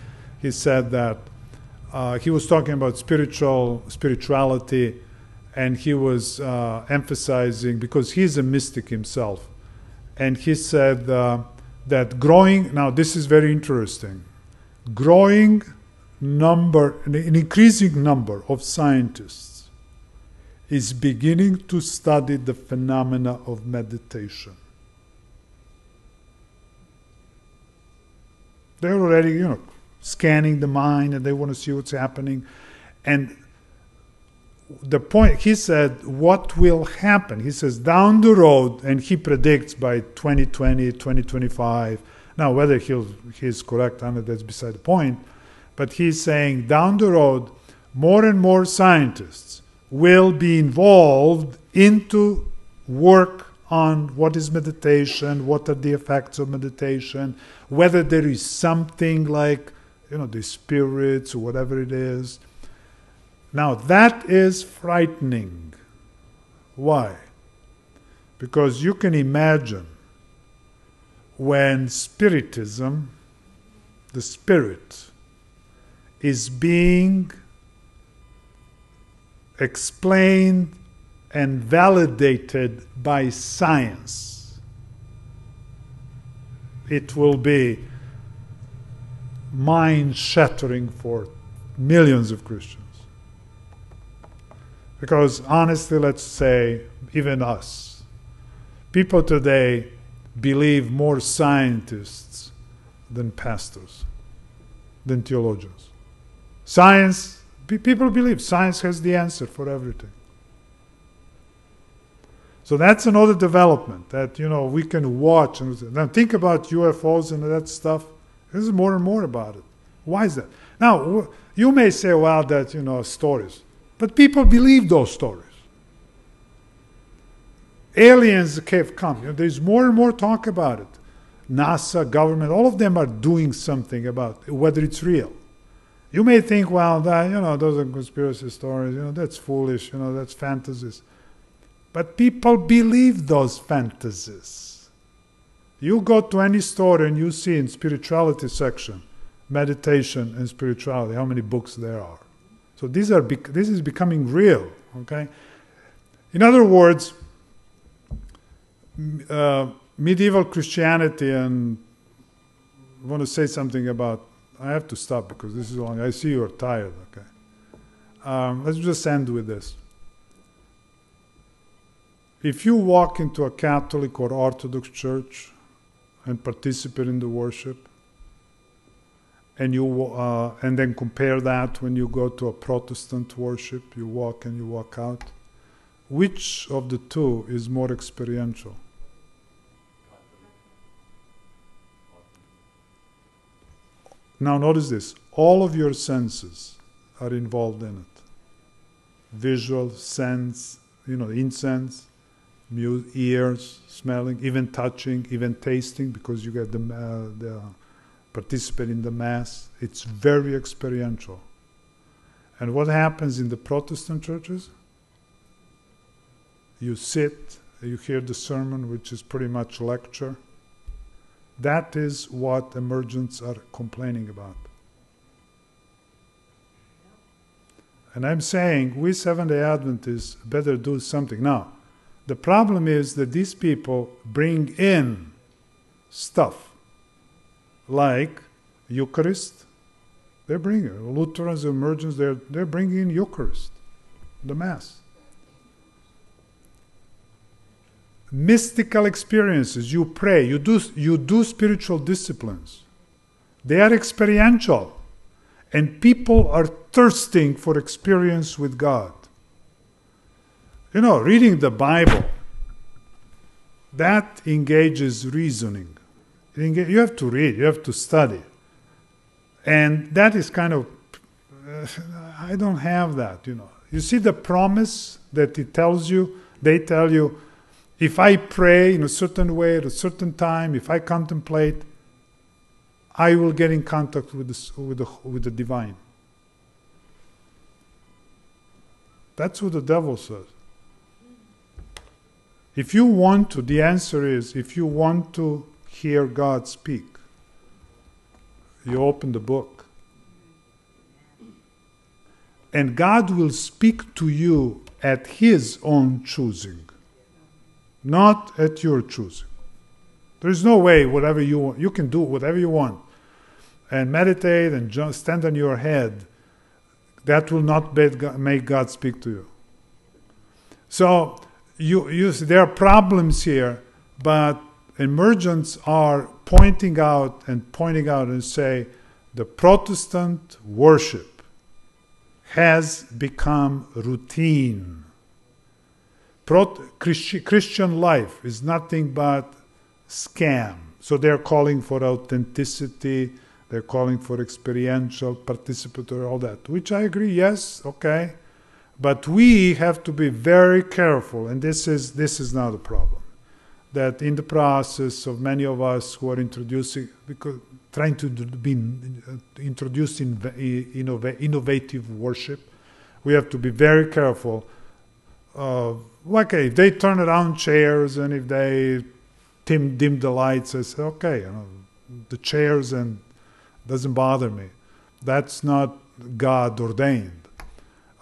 He said that he was talking about spirituality, and he was emphasizing, because he's a mystic himself, and he said that growing, now this is very interesting, an increasing number of scientists is beginning to study the phenomena of meditation. They're already, scanning the mind, and they want to see what's happening. And the point, he said, what will happen? He says, down the road, and he predicts by 2020, 2025. Now, whether he's correct on it, that's beside the point. But he's saying, down the road, more and more scientists will be involved into work on what is meditation, what are the effects of meditation, whether there is something like, the spirits or whatever it is. Now, that is frightening. Why? Because you can imagine when Spiritism, the spirit, is being explained and validated by science, it will be mind-shattering for millions of Christians. Because honestly, let's say, even us, people today believe more scientists than pastors, than theologians. Science, people believe science has the answer for everything. So that's another development that, we can watch. Now think about UFOs and that stuff. There's more and more about it. Why is that? Now, you may say, well, that, stories. But people believe those stories. Aliens have come. There's more and more talk about it. NASA, government, all of them are doing something about it, whether it's real. You may think, well, that, those are conspiracy stories, that's foolish, that's fantasies. But people believe those fantasies. You go to any store and you see in spirituality section, meditation and spirituality, how many books there are. So this is becoming real, okay? In other words, medieval Christianity, and I want to say something about, I have to stop because this is long. I see you're tired, okay? Let's just end with this. If you walk into a Catholic or Orthodox church and participate in the worship, and and then compare that when you go to a Protestant worship, you walk and you walk out, which of the two is more experiential? Now notice this, all of your senses are involved in it. Visual, sense, incense, ears, smelling, even touching, even tasting, because you get the participate in the Mass. It's very experiential. And what happens in the Protestant churches? you sit, you hear the sermon, which is pretty much lecture. That is what emergents are complaining about. And I'm saying we Seventh-day Adventists better do something. Now, the problem is that these people bring in stuff like Eucharist. They're bringing Lutherans, emergents, they're bringing in Eucharist, the Mass. Mystical experiences, you pray, you do spiritual disciplines. They are experiential. And people are thirsting for experience with God. You know, reading the Bible, that engages reasoning. You have to read, you have to study. And that is kind of, I don't have that, you know. You see the promise that it tells you, they tell you, if I pray in a certain way at a certain time, if I contemplate, I will get in contact with the divine. That's what the devil says. If you want to, the answer is, if you want to hear God speak, you open the book. And God will speak to you at His own choosing, not at your choosing. There's no way, whatever you want, you can do whatever you want and meditate and just stand on your head. That will not make God speak to you. So there are problems here, but emergents are pointing out and say the Protestant worship has become routine. Christian life is nothing but scam. So they're calling for authenticity, they're calling for experiential, participatory, all that, which I agree, yes, okay. But we have to be very careful, and this is not a problem, that in the process of many of us who are trying to be introducing innovative worship, we have to be very careful. Okay, if they turn around chairs and if they dim the lights, I say, okay, you know, the chairs and doesn't bother me. That's not God ordained.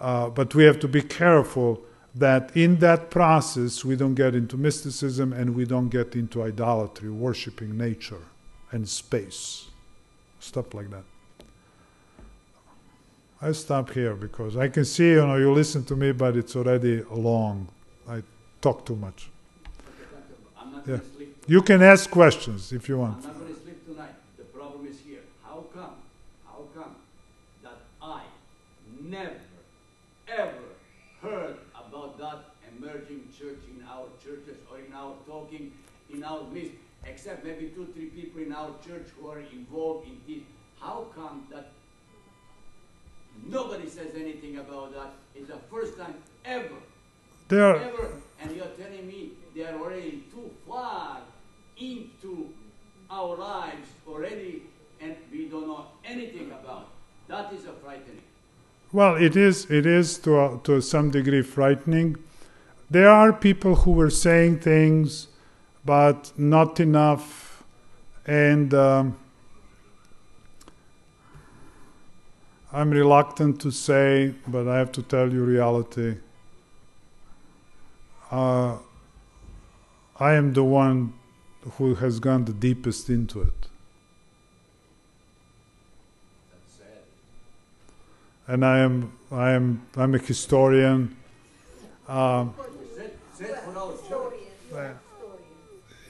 But we have to be careful that in that process we don't get into mysticism and we don't get into idolatry, worshiping nature and space, stuff like that. I stop here because I can see, you know, you listen to me, but it's already long. I talk too much. I'm not going to sleep. You can ask questions if you want. I'm not going to sleep tonight. The problem is here. How come that I never, ever heard about that emerging church in our churches or in our talking, in our midst, except maybe 2-3 people in our church who are involved in this? How come that nobody says anything about that? It's the first time ever. Ever. And you're telling me they are already too far into our lives already and we don't know anything about. That is a frightening. Well, it is to some degree frightening. There are people who were saying things, but not enough. And I'm reluctant to say, but I have to tell you reality. I am the one who has gone the deepest into it. That's sad. And I'm a historian. For our church.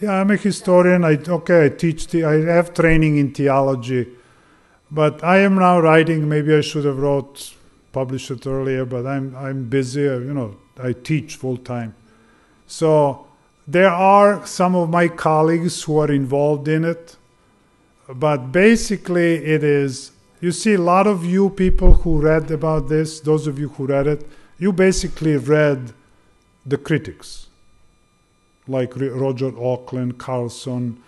Yeah, I'm a historian. I teach. I have training in theology, but I am now writing. Maybe I should have published it earlier, but I'm busy. You know, I teach full time. So there are some of my colleagues who are involved in it, but basically it is, you see, a lot of you people who read about this, those of you who read it, you basically read the critics, like Roger Auckland, Carlson,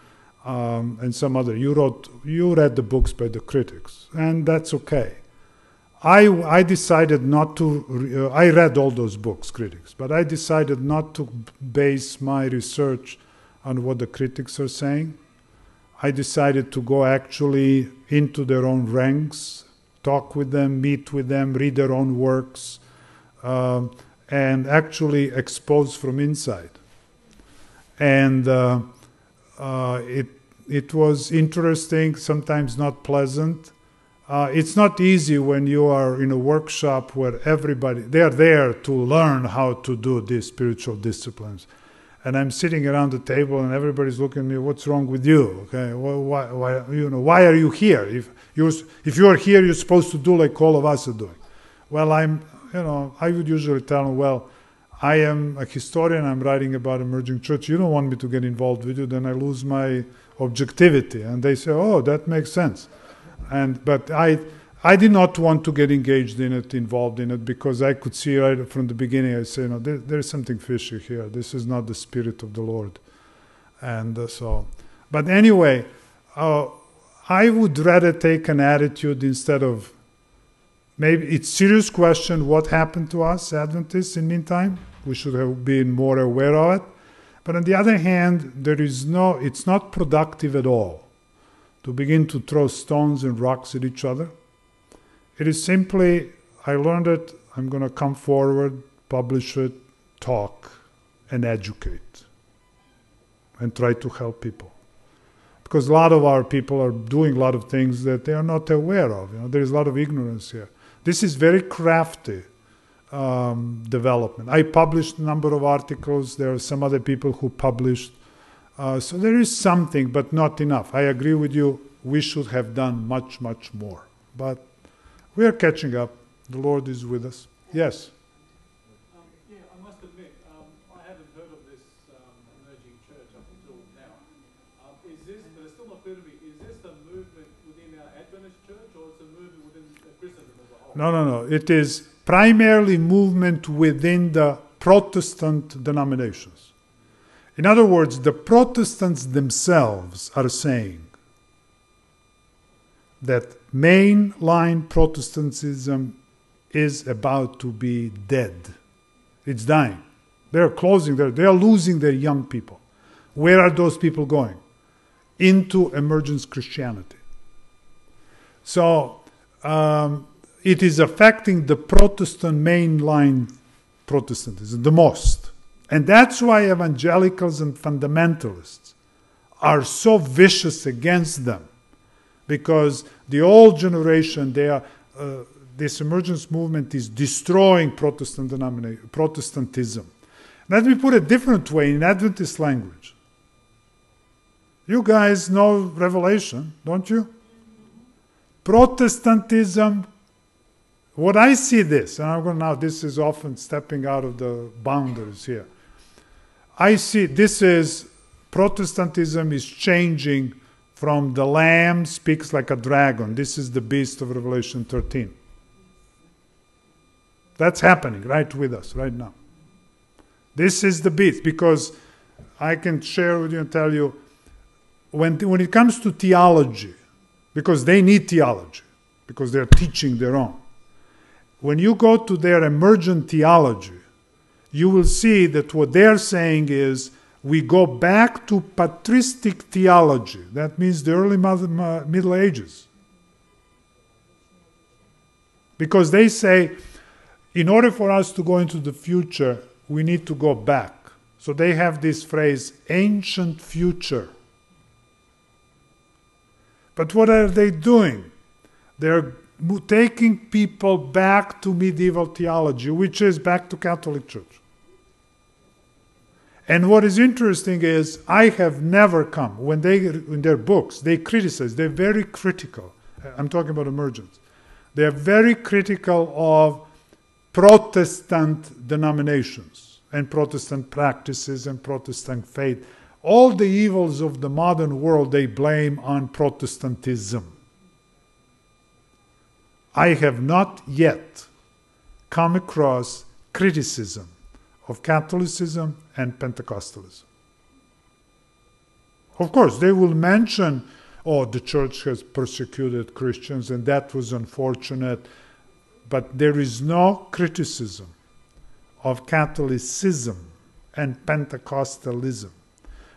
and some other. You read the books by the critics, and that's okay. I decided not to, I read all those books, critics, but I decided not to base my research on what the critics are saying. I decided to go actually into their own ranks, talk with them, meet with them, read their own works, and actually expose from inside. And it was interesting, sometimes not pleasant. It's not easy when you are in a workshop where they are there to learn how to do these spiritual disciplines. And I'm sitting around the table and everybody's looking at me, what's wrong with you? Okay, well, why are you here? If you are here, you're supposed to do like all of us are doing. Well, I would usually tell them, well, I am a historian, I'm writing about emerging church. You don't want me to get involved with you, then I lose my objectivity. And they say, oh, that makes sense. But I did not want to get engaged in it, involved in it, because I could see right from the beginning, I say, no, there's something fishy here. This is not the Spirit of the Lord. And but anyway, I would rather take an attitude instead of, maybe it's serious question, what happened to us Adventists in meantime? We should have been more aware of it. But on the other hand, it's not productive at all to begin to throw stones and rocks at each other. It is simply, I learned it, I'm going to come forward, publish it, talk, and educate, and try to help people. Because a lot of our people are doing a lot of things that they are not aware of. There is a lot of ignorance here. This is very crafty development. I published a number of articles. There are some other people who published. So there is something, but not enough. I agree with you. We should have done much, much more. But we are catching up. The Lord is with us. Yes? Yeah, I must admit, I haven't heard of this emerging church up until now. But it's still not clear to me, is this a movement within our Adventist church, or it's a movement within Christendom as a whole? No. It is primarily movement within the Protestant denominations. In other words, the Protestants themselves are saying that mainline Protestantism is about to be dead. It's dying. They're they are losing their young people. Where are those people going? Into emergence Christianity. So it is affecting the Protestant mainline Protestantism the most. And that's why evangelicals and fundamentalists are so vicious against them. Because the old generation, this emergence movement is destroying Protestantism. Let me put it a different way in Adventist language. You guys know Revelation, don't you? Protestantism, what I see this, and I'm going now, this is often stepping out of the boundaries here. I see Protestantism is changing from the Lamb speaks like a dragon. This is the beast of Revelation 13. That's happening right with us right now. This is the beast, because I can share with you and tell you, when it comes to theology, because they need theology, because they're teaching their own. When you go to their emergent theology, you will see that what they're saying is, we go back to patristic theology. That means the early Middle Ages. Because they say, in order for us to go into the future, we need to go back. So they have this phrase, ancient future. But what are they doing? They're taking people back to medieval theology, which is back to Catholic Church. And what is interesting is, I have never come, when in their books, they criticize, they're very critical. I'm talking about emergence. They're very critical of Protestant denominations and Protestant practices and Protestant faith. All the evils of the modern world they blame on Protestantism. I have not yet come across criticism of Catholicism and Pentecostalism. Of course, they will mention, oh, the church has persecuted Christians and that was unfortunate. But there is no criticism of Catholicism and Pentecostalism.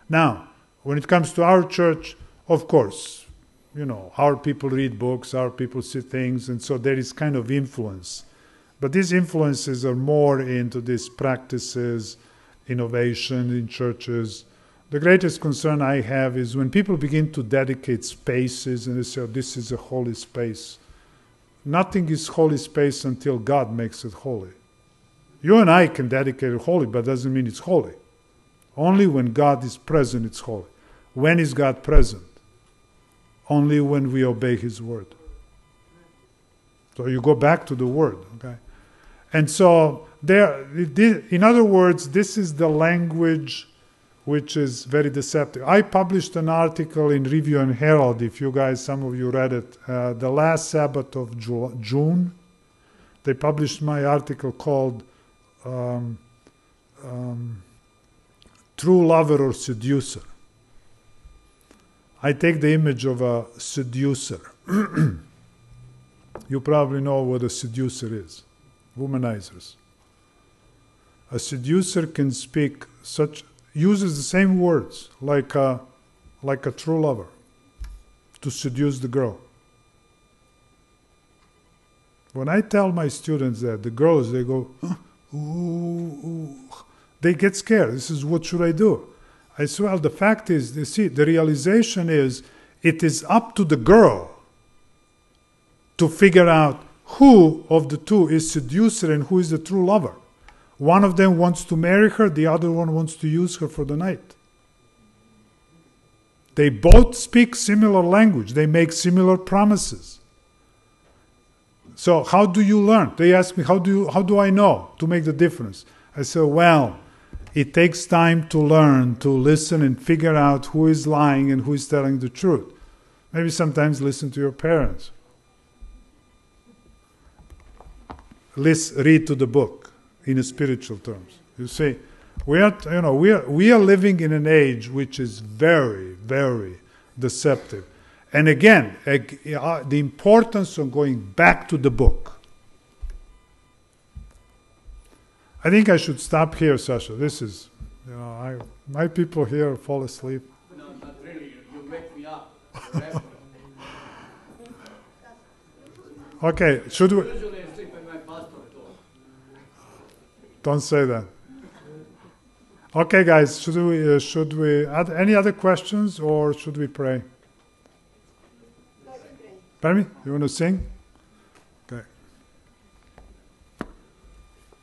Now, when it comes to our church, of course, our people read books, our people see things, and so there is kind of influence. But these influences are more into these practices, innovation in churches. The greatest concern I have is when people begin to dedicate spaces and they say, oh, this is a holy space. Nothing is holy space until God makes it holy. You and I can dedicate it holy, but it doesn't mean it's holy. Only when God is present, it's holy. When is God present? Only when we obey His word. So you go back to the word, okay? And so, in other words, this is the language which is very deceptive. I published an article in Review and Herald, if you guys, some of you read it, the last Sabbath of June. They published my article called True Lover or Seducer. I take the image of a seducer. You probably know what a seducer is. Womanizers. A seducer can uses the same words like a true lover to seduce the girl. When I tell my students that, the girls, they go, ooh, ooh. They get scared. This is, what should I do? I say, well, the fact is, you see, the realization is, it is up to the girl to figure out who of the two is seducer and who is the true lover. One of them wants to marry her, the other one wants to use her for the night. They both speak similar language. They make similar promises. So how do you learn? They ask me, how do I know to make the difference? I say, well, it takes time to learn, to listen and figure out who is lying and who is telling the truth. Maybe sometimes listen to your parents. Read to the book in spiritual terms. You see, we are living in an age which is very, very deceptive. And again, the importance of going back to the book. I think I should stop here, Sasha. This is, my people here fall asleep. No, not really. You wake me up. Okay, should we? Usually I sleep when my pastor talks. Don't say that. Okay, guys, should we add any other questions or should we pray? Pardon me? You want to sing?